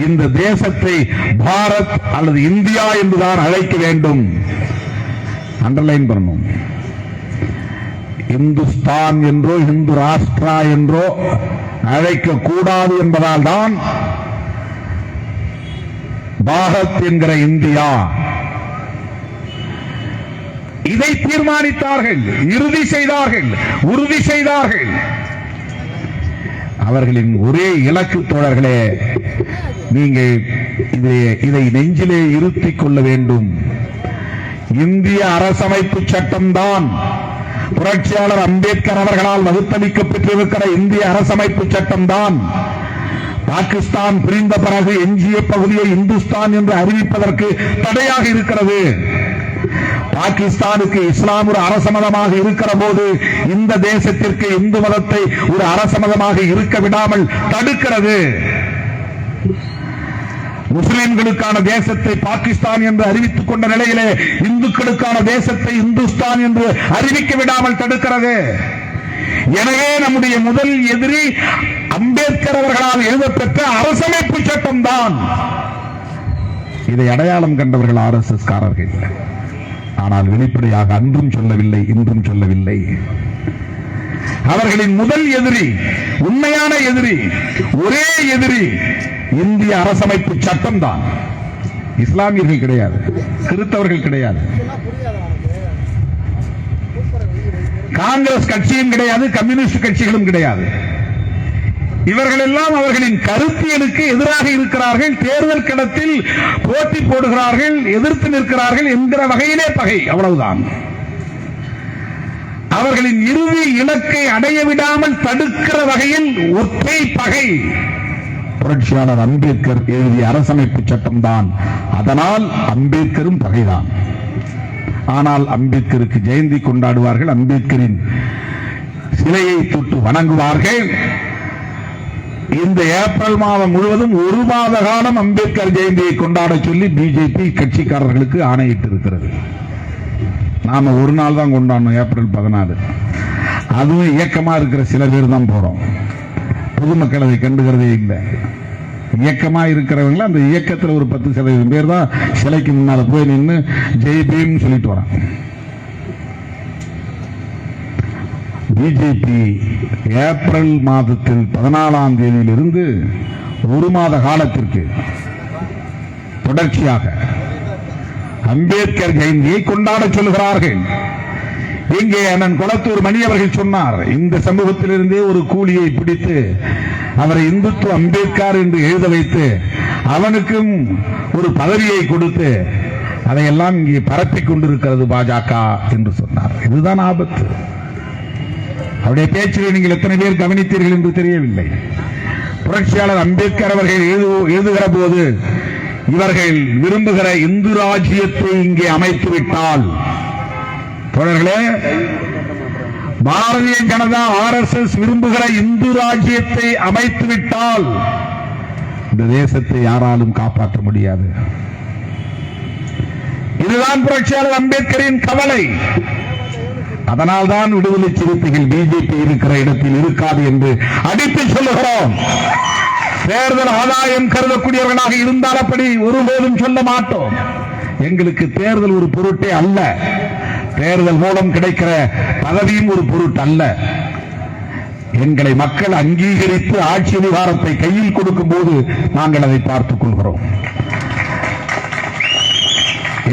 இந்த தேசத்தை பாரத் அல்லது இந்தியா என்றுதான் அழைக்க வேண்டும். அண்டர்லைன் பண்ணணும். இந்துஸ்தான் என்றோ இந்து ராஷ்டிரா என்றோ அழைக்க கூடாது என்பதால் தான் பாரத் என்கிற இந்தியா இதை தீர்மானித்தார்கள், இறுதி செய்தார்கள், உறுதி செய்தார்கள். அவர்களின் ஒரே இலக்கு தோழர்களே, நீங்கள் இதை நெஞ்சிலே இருத்திக் கொள்ள வேண்டும். இந்திய அரசமைப்பு சட்டம்தான் புரட்சியாளர் அம்பேத்கர் அவர்களால் வகுத்தளிக்கப்பட்டிருக்கிற இந்திய அரசமைப்பு சட்டம்தான் பாகிஸ்தான் பிரிந்த பிறகு எஞ்சிய பகுதியை இந்துஸ்தான் என்று அறிவிப்பதற்கு தடையாக இருக்கிறது. பாகிஸ்தானுக்கு இஸ்லாம் ஒரு அரச மதமாக இருக்கிற போது இந்த தேசத்திற்கு இந்து மதத்தை ஒரு அரச மதமாக இருக்க விடாமல் தடுக்கிறது. முஸ்லிம்களுக்கான தேசத்தை பாகிஸ்தான் என்று அறிவித்துக் கொண்ட நிலையிலே இந்துக்களுக்கான தேசத்தை இந்துஸ்தான் என்று அறிவிக்க விடாமல் தடுக்கிறது. எனவே நம்முடைய முதல் எதிரி அம்பேத்கர் அவர்களால் எழுதப்பெற்ற அரசமைப்பு சட்டம் தான். இதை அடையாளம் கண்டவர்கள் RSS காரர்கள். ஆனால் வெளிப்படையாக அன்றும் சொல்லவில்லை, இன்றும் சொல்லவில்லை. அவர்களின் முதல் எதிரி, உண்மையான எதிரி, ஒரே எதிரி இந்திய அரசமைப்பு சட்டம் தான். இஸ்லாமியர்கள் கிடையாது, கிறிஸ்தவர்கள் கிடையாது, காங்கிரஸ் கட்சியும் கிடையாது, கம்யூனிஸ்ட் கட்சிகளும் கிடையாது. இவர்கள் எல்லாம் அவர்களின் கருத்தியலுக்கு எதிராக இருக்கிறார்கள், தேர்தல் களத்தில் போட்டி போடுகிறார்கள், எதிர்த்து நிற்கிறார்கள் என்கிற வகையிலே பகை, அவ்வளவுதான். அவர்களின் இறுதி இலக்கை அடைய விடாமல் தடுக்கிற வகையில் ஒற்றை பகை புரட்சியாளர் அம்பேத்கர் எழுதிய அரசமைப்பு சட்டம் தான். அதனால் அம்பேத்கரும் பகைதான். ஆனால் அம்பேத்கருக்கு ஜெயந்தி கொண்டாடுவார்கள், அம்பேத்கரின் சிலையை தொட்டு வணங்குவார்கள். இந்த ஏப்ரல் மாதம் முழுவதும் ஒரு மாத காலம் அம்பேத்கர் ஜெயந்தியை கொண்டாட சொல்லி பிஜேபி கட்சிக்காரர்களுக்கு ஆணையிட்டு இருக்கிறது. நாம ஒரு நாள் தான் கொண்டாடணும், ஏப்ரல் 14. அதுவும் இயக்கமா இருக்கிற சில பேர் தான் போறோம். பொதுமக்கள் அதை கண்டுகிறதே இல்லை. இயக்கமா இருக்கிறவங்க அந்த இயக்கத்தில் ஒரு 10% பேர் தான் சிலைக்கு முன்னால போய் நின்று ஜெய் பீம் சொல்லிட்டு வரான். பிஜேபி ஏப்ரல் மாதத்தில் 14ஆம் தேதியிலிருந்து ஒரு மாத காலத்திற்கு தொடர்ச்சியாக அம்பேத்கர் ஜெயந்தியை கொண்டாட சொல்லுகிறார்கள். இங்கே அண்ணன் கொளத்தூர் மணி அவர்கள் சொன்னார், இந்த சமூகத்திலிருந்தே ஒரு கூலியை பிடித்து அவரை இந்துத்துவ அம்பேத்கர் என்று எழுத வைத்து அவனுக்கும் ஒரு பதவியை கொடுத்து அதையெல்லாம் இங்கே பரப்பிக் கொண்டிருக்கிறது பாஜக என்று சொன்னார். இதுதான் ஆபத்து. அவருடைய பேச்சில் நீங்கள் எத்தனை பேர் கவனித்தீர்கள் என்று தெரியவில்லை. புரட்சியாளர் அம்பேத்கர் அவர்கள் எழுதுகிற போது இவர்கள் விரும்புகிற இந்து ராஜ்யத்தை இங்கே அமைத்துவிட்டால், தோழர்களே, பாரதிய ஜனதா RSS விரும்புகிற இந்து ராஜ்யத்தை அமைத்துவிட்டால் இந்த தேசத்தை யாராலும் காப்பாற்ற முடியாது. இதுதான் புரட்சியாளர் அம்பேத்கரின் கவலை. அதனால்தான் விடுதலை சிறுத்தைகள் பிஜேபி இருக்கிற இடத்தில் இருக்காது என்று அடித்து சொல்லுகிறோம். தேர்தல் ஆதாயம் கருதக்கூடியவர்களாக இருந்தால் அப்படி ஒருபோதும் சொல்ல மாட்டோம். எங்களுக்கு தேர்தல் ஒரு பொருட்டே அல்ல, தேர்தல் மூலம் கிடைக்கிற பதவியும் ஒரு பொருட்டு அல்ல. எங்களை மக்கள் அங்கீகரித்து ஆட்சி அதிகாரத்தை கையில் கொடுக்கும் போது நாங்கள் அதை பார்த்துக் கொள்கிறோம்.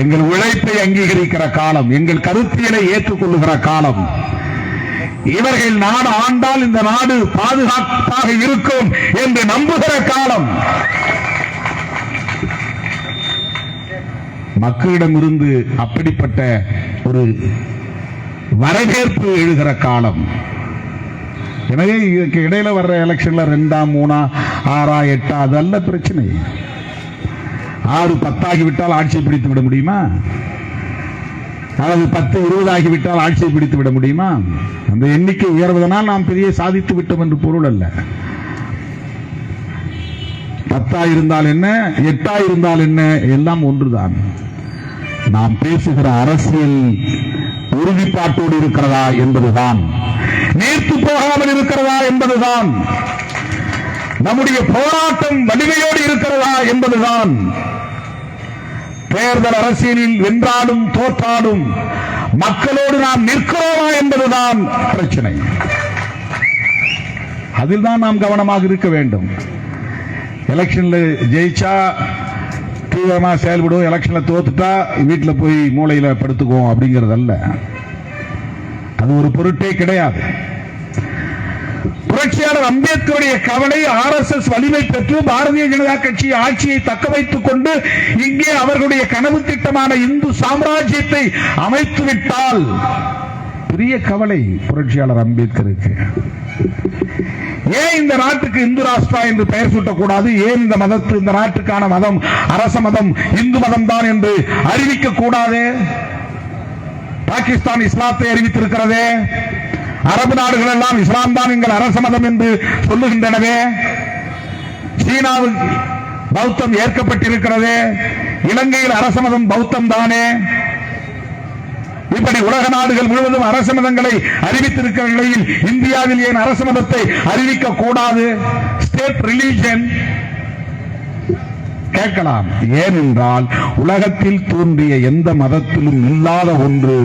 எங்கள் உழைப்பை அங்கீகரிக்கிற காலம், எங்கள் கருத்தியலை ஏற்றுக்கொள்ளுகிற காலம், இவர்கள் நாடு ஆண்டால் இந்த நாடு பாதுகாப்பாக இருக்கும் என்று நம்புகிற காலம், மக்களிடமிருந்து அப்படிப்பட்ட ஒரு வரவேற்பு எழுகிற காலம். எனவே இதுக்கு இடையில வர்ற எலெக்ஷன்ல 2, 3, 6, 8 அதல்ல பிரச்சனை. 6, 10 ஆகிவிட்டால் ஆட்சியை பிடித்து விட முடியுமா? அதாவது 10, 20 ஆகிவிட்டால் ஆட்சியை பிடித்து விட முடியுமா? அந்த எண்ணிக்கை உயர்வதனால் நாம் பெரிய சாதித்து விட்டோம் என்று பொருள் அல்ல. 10 இருந்தால் என்ன, 8 இருந்தால் என்ன, எல்லாம் ஒன்றுதான். நாம் பேசுகிற அரசியல் உறுதிப்பாட்டோடு இருக்கிறதா என்பதுதான், நீர்த்து போகாமல் இருக்கிறதா என்பதுதான், நம்முடைய போராட்டம் வலிமையோடு இருக்கிறதா என்பதுதான். தேர்தல் அரசியலில் வென்றாலும் தோற்றாலும் மக்களோடு நாம் நிற்கிறோமா என்பதுதான் பிரச்சனை. அதில் தான் நாம் கவனமாக இருக்க வேண்டும். எலெக்ஷன்ல ஜெயிச்சா தீவிரமா செயல்படுவோம், எலெக்ஷன்ல தோத்துட்டா வீட்டில் போய் மூளையில படுத்துக்குவோம் அப்படிங்கறதல்ல. அது ஒரு பொருட்டே கிடையாது. புரட்சியாளர் அம்பேத்கருடைய கவலை RSS வலிமை பெற்று பாரதிய ஜனதா கட்சி ஆட்சியை தக்க வைத்துக் கொண்டு இங்கே அவர்களுடைய கனவு திட்டமான இந்து சாம்ராஜ்யத்தை அமைத்துவிட்டால் பெரிய கவலை புரட்சியாளர் அம்பேத்கருக்கு. ஏன் இந்த நாட்டுக்கு இந்து ராஷ்டிரா என்று பெயர் சூட்டக்கூடாது? ஏன் இந்த நாட்டுக்கான மதம் அரச மதம் இந்து மதம் தான் என்று அறிவிக்க கூடாது? பாகிஸ்தான் இஸ்லாத்தை அறிவித்திருக்கிறதே, அரபு நாடுகள் எல்லாம் இஸ்லாம் தான் எங்கள் அரச மதம் என்று சொல்லுகின்றனவே, சீனாவுக்கு பௌத்தம் ஏற்கப்பட்டிருக்கிறது. இலங்கையில் அரச மதம் பௌத்தம் தானே. இப்படி உலக நாடுகள் முழுவதும் அரச மதங்களை அறிவித்திருக்கிற நிலையில் இந்தியாவில் ஏன் அரச மதத்தை அறிவிக்க கூடாது? ஸ்டேட் ரிலிஜன் கேட்கலாம். ஏனென்றால் உலகத்தில் தோன்றிய எந்த மதத்திலும் இல்லாத ஒன்று,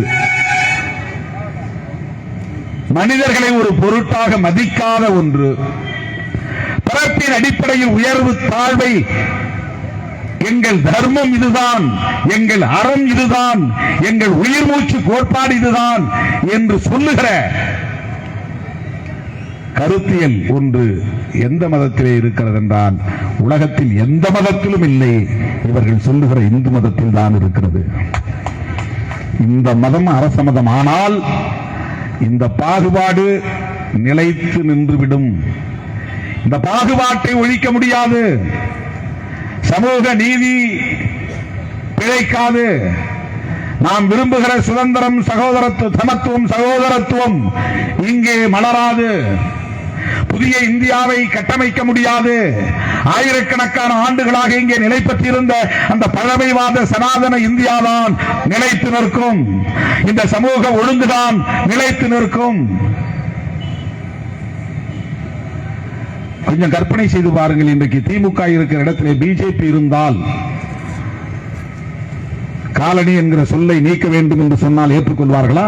மனிதர்களை ஒரு பொருட்டாக மதிக்காத ஒன்று, பிறப்பின் அடிப்படையில் உயர்வு தாழ்வை, எங்கள் தர்மம் இதுதான், எங்கள் அறம் இதுதான், எங்கள் உயிர் மூச்சு கோட்பாடு இதுதான் என்று சொல்லுகிற கருத்தியல் ஒன்று எந்த மதத்திலே இருக்கிறது என்றால் உலகத்தில் எந்த மதத்திலும் இல்லை. இவர்கள் சொல்லுகிற இந்து மதத்தில் தான் இருக்கிறது. இந்த மதம் அரச மதம். ஆனால் இந்த பாகுபாடு நிலைத்து நின்றுவிடும். இந்த பாகுபாட்டை ஒழிக்க முடியாது. சமூக நீதி பிழைக்காது. நாம் விரும்புகிற சுதந்திரம், சகோதரத்துவம், சமத்துவம், சகோதரத்துவம் இங்கே மலராது. புதிய இந்தியாவை கட்டமைக்க முடியாது. ஆயிரக்கணக்கான ஆண்டுகளாக இங்கே நிலை பெற்றிருந்த அந்த பழமைவாத சனாதன இந்தியாதான் நிலைத்து நிற்கும். இந்த சமூக ஒழுங்குதான் நிலைத்து நிற்கும். கொஞ்சம் கற்பனை செய்து பாருங்கள். இன்றைக்கு திமுக இருக்கிற இடத்திலே பிஜேபி இருந்தால் காலனி என்கிற சொல்லை நீக்க வேண்டும் என்று சொன்னால் ஏற்றுக்கொள்வார்களா?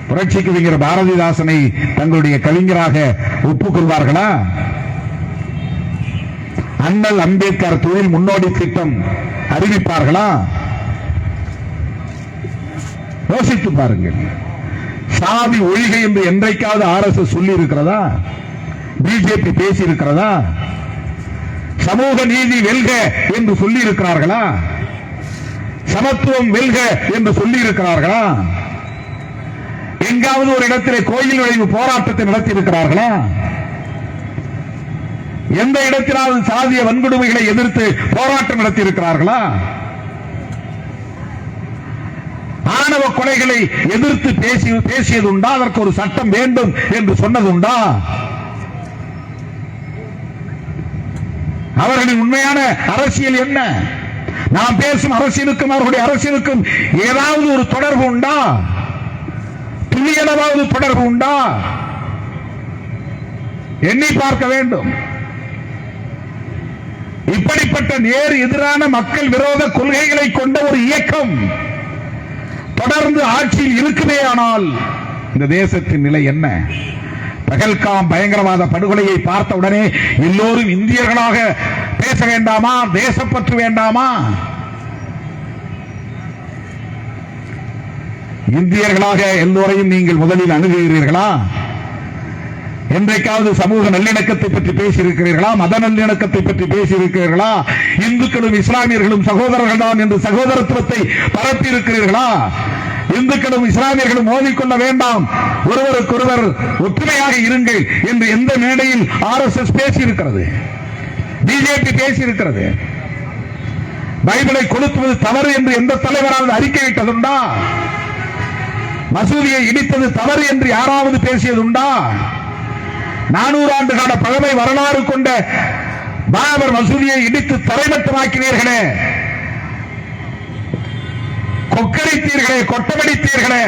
புரட்சி கவிஞர் பாரதிதாசனை தங்களுடைய கவிஞராக ஒப்புக்கொள்வார்களா? அண்ணல் அம்பேத்கர் தொழில் முன்னோடி திட்டம் அறிவிப்பார்களா? யோசித்து பாருங்கள். சாதி ஒழிகை என்று என்றைக்காவது RSS சொல்லி இருக்கிறதா? பிஜேபி பேசி இருக்கிறதா? சமூக நீதி வெல்க என்று சொல்லி இருக்கிறார்களா? சமத்துவம் வெல்க என்று சொல்லி இருக்கிறார்களா? எங்காவது ஒரு இடத்திலே கோயில் நுழைவு போராட்டத்தை நடத்தி இருக்கிறார்களா? எந்த இடத்திலாவது சாதிய வன்கொடுமைகளை எதிர்த்து போராட்டம் நடத்தி இருக்கிறார்களா? ஆணவ கொலைகளை எதிர்த்து பேசியதுண்டா? அதற்கு ஒரு சட்டம் வேண்டும் என்று சொன்னதுண்டா? அவர்களின் உண்மையான அரசியல் என்ன? நாம் பேசும் அரசியலுக்கும் அவர்களுடைய அரசியலுக்கும் ஏதாவது ஒரு தொடர்பு உண்டா? துளியளவாவது தொடர்பு உண்டா? எண்ணி பார்க்க வேண்டும். இப்படிப்பட்ட நேர் எதிரான மக்கள் விரோத கொள்கைகளை கொண்ட ஒரு இயக்கம் தொடர்ந்து ஆட்சியில் இருக்குமே ஆனால் இந்த தேசத்தின் நிலை என்ன? பகல்காம் பயங்கரவாத படுகொலையை பார்த்த உடனே எல்லோரும் இந்தியர்களாக பேச வேண்டாமா? தேசப்பற்று வேண்டாமா? இந்தியர்களாக எல்லோரையும் நீங்கள் முதலில் அணுகுகிறீர்களா? என்றைக்காவது சமூக நல்லிணக்கத்தை பற்றி பேசியிருக்கிறீர்களா? மத நல்லிணக்கத்தை பற்றி பேசியிருக்கிறீர்களா? இந்துக்களும் இஸ்லாமியர்களும் சகோதரர்கள் தான் என்று சகோதரத்துவத்தை பரப்பி இருக்கிறீர்களா? இந்துக்களும் இஸ்லாமியர்களும் மோதிக்கொள்ள வேண்டாம், ஒருவருக்கொருவர் ஒற்றுமையாக இருங்கள் என்று எந்த மேடையில் RSS பேசியிருக்கிறது? பிஜேபி பேசியிருக்கிறது. பைபிளை கொளுத்துவது தவறு என்று எந்த தலைவராவது அறிக்கையிட்டதுண்டா? மசூதியை இடித்தது தவறு என்று யாராவது பேசியதுண்டா? 400 ஆண்டு கால பழமை வரலாறு கொண்ட பாபர் மசூதியை இடித்து தரைமட்டமாக்கினீர்களே, கொக்கரித்தீர்களே, கொட்டமடித்தீர்களே.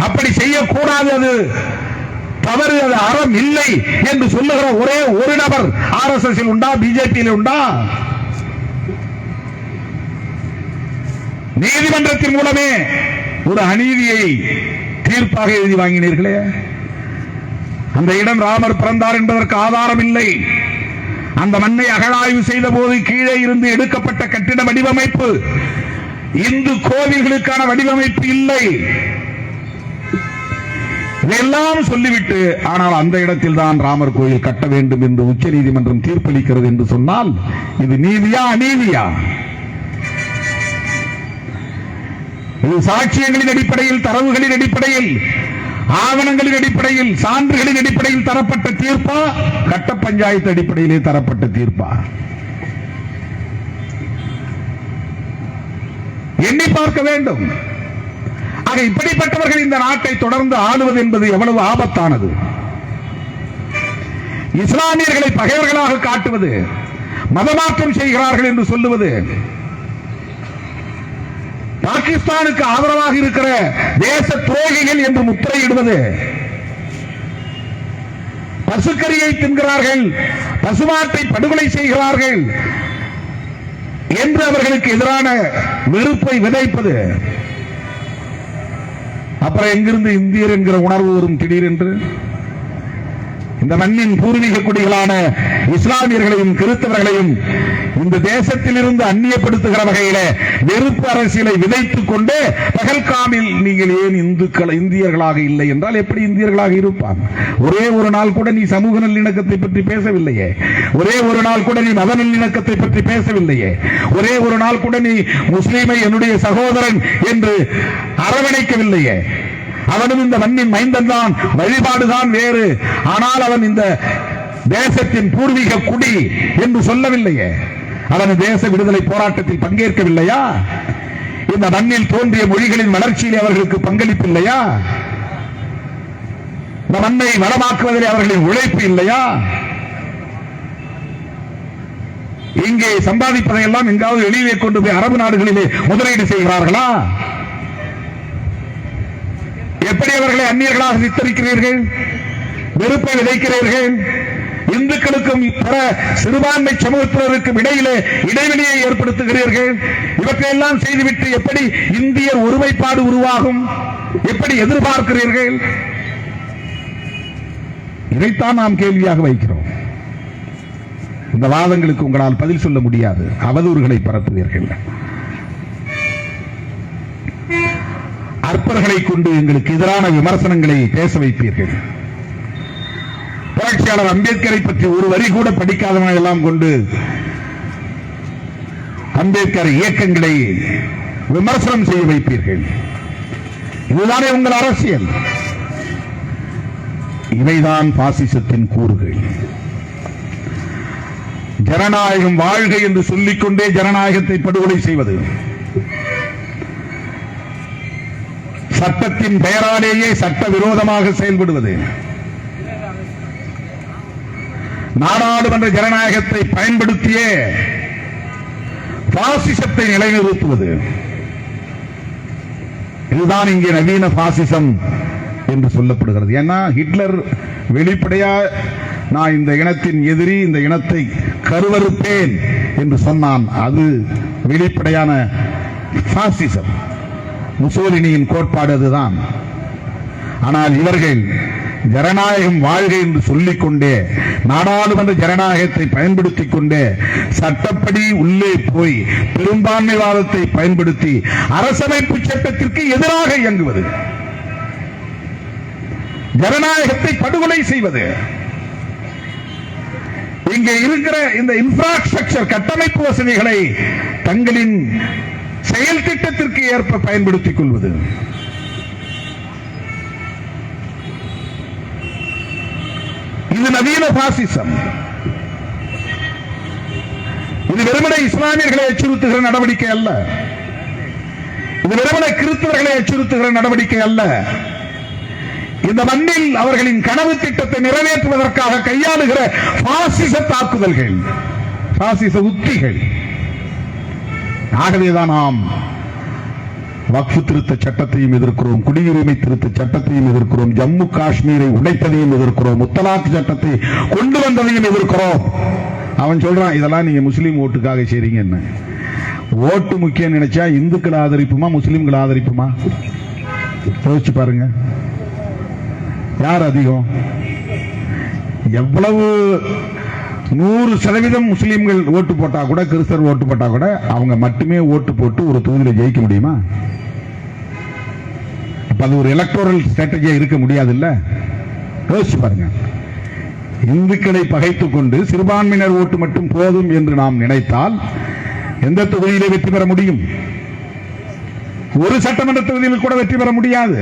அப்படி செய்யக்கூடாது, அது தவறு, அது அறம் இல்லை என்று சொல்லுகிற ஒரே ஒரு நபர் RSS உண்டா? பிஜேபியில் உண்டா? நீதிமன்றத்தின் மூலமே ஒரு அநீதியை தீர்ப்பாக எழுதி வாங்கினீர்களே. அந்த இடம் ராமர் பிறந்தார் என்பதற்கு ஆதாரம் இல்லை. அந்த மண்ணை அகழாய்வு செய்த போது கீழே இருந்து எடுக்கப்பட்ட கட்டிட வடிவமைப்பு இந்து கோவில்களுக்கான வடிவமைப்பு இல்லை. இதெல்லாம் சொல்லிவிட்டு ஆனால் அந்த இடத்தில் தான் ராமர் கோயில் கட்ட வேண்டும் என்று உச்ச நீதிமன்றம் தீர்ப்பளிக்கிறது என்று சொன்னால் இது நீதியா அநீதியா? இது சாட்சியங்களின் அடிப்படையில், தரவுகளின் அடிப்படையில், ஆவணங்களின் அடிப்படையில், சான்றுகளின் அடிப்படையில் தரப்பட்ட தீர்ப்பா? கட்ட பஞ்சாயத்து அடிப்படையிலே தரப்பட்ட தீர்ப்பா? எண்ணி பார்க்க வேண்டும். ஆக இப்படிப்பட்டவர்கள் இந்த நாட்டை தொடர்ந்து ஆளுவது என்பது எவ்வளவு ஆபத்தானது. இஸ்லாமியர்களை பகைவர்களாக காட்டுவது, மதமாற்றம் செய்கிறார்கள் என்று சொல்லுவது, பாகிஸ்தானுக்கு ஆதரவாக இருக்கிற தேச துரோகிகள் என்று முத்திரையிடுவது, பசுக்கரியை தின்கிறார்கள், பசுமாட்டை படுகொலை செய்கிறார்கள் என்று அவர்களுக்கு எதிரான வெறுப்பை விதைப்பது. அப்புறம் எங்கிருந்து இந்தியர் என்கிற உணர்வு வரும் திடீரென்று? இந்த மண்ணின் பூர்வீக குடிகளான இஸ்லாமியர்களையும் கிறிஸ்தவர்களையும் இந்த தேசத்தில் இருந்து அந்நியப்படுத்துகிற வகையில வெறுப்பு அரசியலை விதைத்துக் கொண்டு பகல்காமில் நீங்கள் ஏன் இந்தியர்களாக இல்லை என்றால் எப்படி இந்தியர்களாக இருப்பாங்க? ஒரே ஒரு நாள் கூட நீ சமூக நல்லிணக்கத்தை பற்றி பேசவில்லையே, ஒரே ஒரு நாள் கூட நீ மத நல்லிணக்கத்தை பற்றி பேசவில்லையே, ஒரே ஒரு நாள் கூட நீ முஸ்லீமை என்னுடைய சகோதரன் என்று அரவணைக்கவில்லையே. அவனும் இந்த மண்ணின் மைந்தன் தான், வழிபாடுதான் வேறு, ஆனால் அவன் இந்த தேசத்தின் பூர்வீக குடி என்று சொல்லவில்லையே. அவன் தேச விடுதலை போராட்டத்தில் பங்கேற்கவில்லையா? இந்த மண்ணில் தோன்றிய மொழிகளின் வளர்ச்சியில் அவர்களுக்கு பங்களிப்பில்லையா? இந்த மண்ணை வளமாக்குவதில் அவர்களின் உழைப்பு இல்லையா? இங்கே சம்பாதிப்பதையெல்லாம் எங்காவது வெளியே கொண்டு போய் அரபு நாடுகளிலே முதலீடு செய்கிறார்களா? எப்படி அவர்களை அந்நியர்களாக சித்தரிக்கிறீர்கள்? வெறுப்பை விதைக்கிறீர்கள். இந்துக்களுக்கும் பிற சிறுபான்மை சமூகத்தினருக்கும் இடையிலே இடைவெளியை ஏற்படுத்துகிறீர்கள். இவற்றையெல்லாம் செய்துவிட்டு எப்படி இந்தியர் ஒருமைப்பாடு உருவாகும்? எப்படி எதிர்பார்க்கிறீர்கள்? இதைத்தான் நாம் கேள்வியாக வைக்கிறோம். இந்த வாதங்களுக்கு உங்களால் பதில் சொல்ல முடியாது. அவதூறுகளை பரப்புவீர்கள். அற்பர்களை கொண்டு எங்களுக்கு எதிரான விமர்சனங்களை பேச வைப்பீர்கள். புரட்சியாளர் அம்பேத்கரை பற்றி ஒரு வரி கூட படிக்காதவனை எல்லாம் கொண்டு அம்பேத்கர் இயக்கங்களை விமர்சனம் செய்ய வைப்பீர்கள். இதுதானே உங்கள் அரசியல். இவைதான் பாசிசத்தின் கூறுகள். ஜனநாயகம் வாழ்க என்று சொல்லிக்கொண்டே ஜனநாயகத்தை படுகொலை செய்வது, சட்டத்தின் பெயராலேயே சட்ட விரோதமாக செயல்படுவது, நாடாளுமன்ற ஜனநாயகத்தை பயன்படுத்தியே பாசிசத்தை நிலைநிறுத்துவது, இதுதான் இங்கே நவீன பாசிசம் என்று சொல்லப்படுகிறது. ஏன்னா ஹிட்லர் வெளிப்படையா நான் இந்த இனத்தின் எதிரி, இந்த இனத்தை கருவறுப்பேன் என்று சொன்னான். அது வெளிப்படையான பாசிசம். முசோலினியின் கோட்பாடு அதுதான். ஆனால் இவர்கள் ஜனநாயகம் வாழ்க என்று சொல்லிக்கொண்டே, நாடாளுமன்ற ஜனநாயகத்தை பயன்படுத்திக் கொண்டே சட்டப்படி உள்ளே போய் பெரும்பான்மைவாதத்தை பயன்படுத்தி அரசமைப்பு சட்டத்திற்கு எதிராக இயங்குவது, ஜனநாயகத்தை படுகொலை செய்வது. இங்கே இருக்கிற இந்த இன்ஃப்ராஸ்ட்ரக்சர் கட்டமைப்பு வசதிகளை தங்களின் செயல் திட்டத்திற்கு ஏற்ப பயன்படுத்திக் கொள்வது. இது நவீன பாசிசம். இது வெறுமனை இஸ்லாமியர்களை அச்சுறுத்துகிற நடவடிக்கை அல்ல. இது வெறுமனை கிறிஸ்தவர்களை அச்சுறுத்துகிற நடவடிக்கை அல்ல. இந்த மண்ணில் அவர்களின் கனவு திட்டத்தை நிறைவேற்றுவதற்காக கையாளுகிற பாசிச தாக்குதல்கள், பாசிச உத்திகள். ஆகவேதான் நாம் வக்ஃப் திருத்த சட்டத்தையும் எதிர்க்கிறோம், குடியுரிமை திருத்த சட்டத்தையும் எதிர்க்கிறோம், ஜம்மு காஷ்மீரை உடைத்ததையும் எதிர்க்கிறோம், முத்தலாக் சட்டத்தை கொண்டு வந்ததையும் எதிர்க்கிறோம். அவன் சொல்றான் இதெல்லாம் நீங்க முஸ்லீம் ஓட்டுக்காக செய்றீங்கன்னு. ஓட்டு முக்கியம் நினைச்சா இந்துக்களை ஆதரிப்புமா முஸ்லீம்களை ஆதரிப்புமா? யோசிச்சு பாருங்க, யார் அதிகம்? எவ்வளவு 100% முஸ்லீம்கள் ஓட்டு போட்டா கூட, கிறிஸ்தவர் ஓட்டு போட்டா கூட அவங்க மட்டுமே ஓட்டு போட்டு ஒரு தொகுதியில் ஜெயிக்க முடியுமா? அது ஒரு எலக்டோரல் ஸ்ட்ராட்டஜியா இருக்க முடியாது இல்ல? யோசிச்சு பாருங்க. இந்துக்களை பகைத்துக் கொண்டு சிறுபான்மையினர் ஓட்டு மட்டும் போதும் என்று நாம் நினைத்தால் எந்த தொகுதியிலே வெற்றி பெற முடியும்? ஒரு சட்டமன்ற தொகுதியில் கூட வெற்றி பெற முடியாது.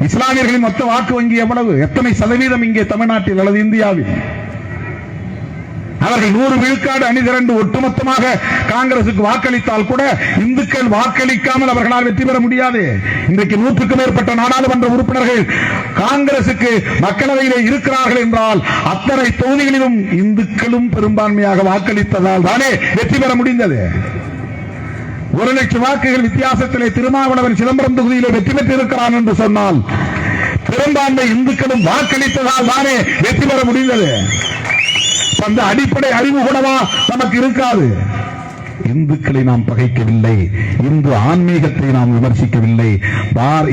இஸ்லாமியர்களின் மொத்த வாக்கு வங்கி எவ்வளவு, எத்தனை சதவீதம் இங்கே தமிழ்நாட்டில் அல்லது இந்தியாவில்? அவர்கள் 100 விழுக்காடு அணிதிரண்டு ஒட்டுமொத்தமாக காங்கிரசுக்கு வாக்களித்தால் கூட இந்துக்கள் வாக்களிக்காமல் அவர்களால் வெற்றி பெற முடியாது. இன்றைக்கு 100க்கும் மேற்பட்ட நாடாளுமன்ற உறுப்பினர்கள் காங்கிரசுக்கு மக்களவையிலே இருக்கிறார்கள் என்றால் அத்தனை தொகுதிகளிலும் இந்துக்களும் பெரும்பான்மையாக வாக்களித்ததால் தானே வெற்றி பெற முடிந்தது. 1 லட்சம் வாக்குகள் வித்தியாசத்திலே திருமாவளவன் சிதம்பரம் தொகுதியிலே வெற்றி பெற்றிருக்கிறான் என்று சொன்னால் பெரும்பான்மை இந்துக்களும் வாக்களித்ததால் தானே வெற்றி பெற முடிந்தது. அந்த அடிப்படை அறிவு கூடவா நமக்கு இருக்காது. இந்துக்களை நாம் பகைக்கவில்லை, இந்து ஆன்மீகத்தை நாம் விமர்சிக்கவில்லை.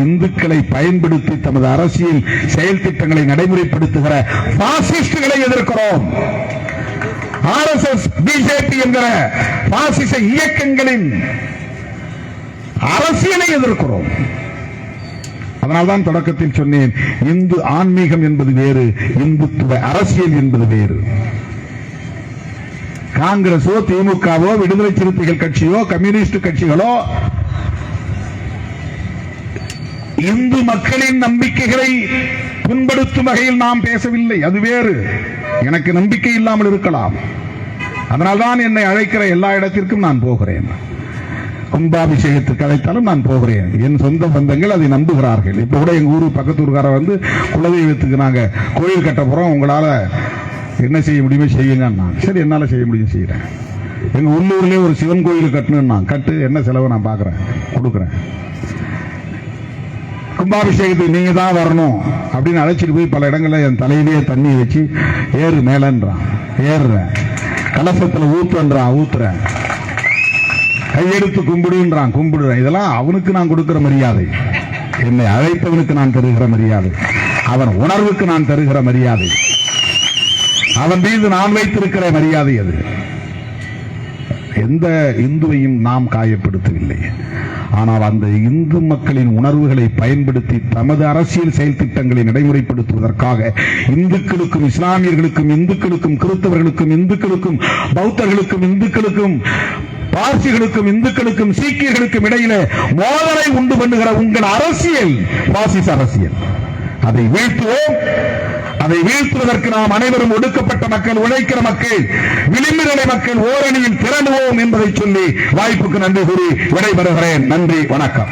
இந்துக்களை பயன்படுத்தி தமது அரசியல் செயல் திட்டங்களை நடைமுறைப்படுத்துகிற பாசிஸ்டுகளை எதிர்க்கிறோம். RSS, பிஜேபி என்கிற பாசிச இயக்கங்களின் அரசியலை எதிர்க்கிறோம். அதனால்தான் தொடக்கத்தில் சொன்னேன், இந்து ஆன்மீகம் என்பது வேறு, இந்துத்துவ அரசியல் என்பது வேறு. காங்கிரஸோ திமுகவோ விடுதலை சிறுத்தைகள் கட்சியோ கம்யூனிஸ்ட் கட்சிகளோ இந்து மக்களின் நம்பிக்கைகளை புண்படுத்தும் வகையில் நாம் பேசவில்லை. அது வேறு. எனக்கு நம்பிக்கை இல்லாமல் இருக்கலாம். அதனால்தான் என்னை அழைக்கிற எல்லா இடத்திற்கும் நான் போகிறேன். கும்பாபிஷேகத்துக்கு அழைத்தாலும் நான் போகிறேன். என் சொந்த பந்தங்கள் அதை நம்புகிறார்கள். இப்ப கூட எங்க ஊரு பக்கத்தூர்கார வந்து குலதெய்வத்துக்கு நாங்க கோயில் கட்ட போறோம், உங்களால என்ன செய்ய முடியுமோ செய்யுங்க. சரி, என்னால செய்ய முடியும் செய்யறேன். எங்க உள்ளூர்லயே ஒரு சிவன் கோயில் கட்டணும்னா கட்டு, என்ன செலவு நான் பாக்குறேன், கொடுக்குறேன். கும்பாபிஷேகத்துக்கு நீங்க தான் வரணும் அப்படின்னு அழைச்சிட்டு போய் பல இடங்கள்ல என் தலையிலேயே தண்ணி வச்சு ஏறு மேலன்றான், ஏறுறேன். கலசத்துல ஊத்துன்றான், ஊத்துறேன். கையெடுத்து கும்பிடுன்றான், கும்பிடுறேன். இதெல்லாம் அவனுக்கு நான் கொடுக்கிற மரியாதை, என்னை அழைத்தவனுக்கு நான் தருகிற மரியாதை, அவன் உணர்வுக்கு நான் தருகிற மரியாதை, அவன் மீது நான் வைத்திருக்கிற மரியாதை. அது எந்த இந்துவையும் நாம் காயப்படுத்தவில்லை. ஆனால் அந்த இந்து மக்களின் உணர்வுகளை பயன்படுத்தி தமது அரசியல் செயல் திட்டங்களை நடைமுறைப்படுத்துவதற்காக இந்துக்களுக்கும் இஸ்லாமியர்களுக்கும் இந்துக்களுக்கும் கிறிஸ்தவர்களுக்கும் இந்துக்களுக்கும் பௌத்தர்களுக்கும் இந்துக்களுக்கும் பார்சிகளுக்கும் இந்துக்களுக்கும் சீக்கியர்களுக்கும் இடையிலே மோதலை உண்டு பண்ணுகிற உங்கள் அரசியல் பாசிச அரசியல். அதை வீழ்த்துவோம். அதை வீழ்த்துவதற்கு நாம் அனைவரும் ஒடுக்கப்பட்ட மக்கள், உழைக்கிற மக்கள், விளிம்பு நிலை மக்கள் ஓரணியில் திரண்டுவோம் என்பதை சொல்லி வாய்ப்புக்கு நன்றி கூறி விடைபெறுகிறேன். நன்றி, வணக்கம்.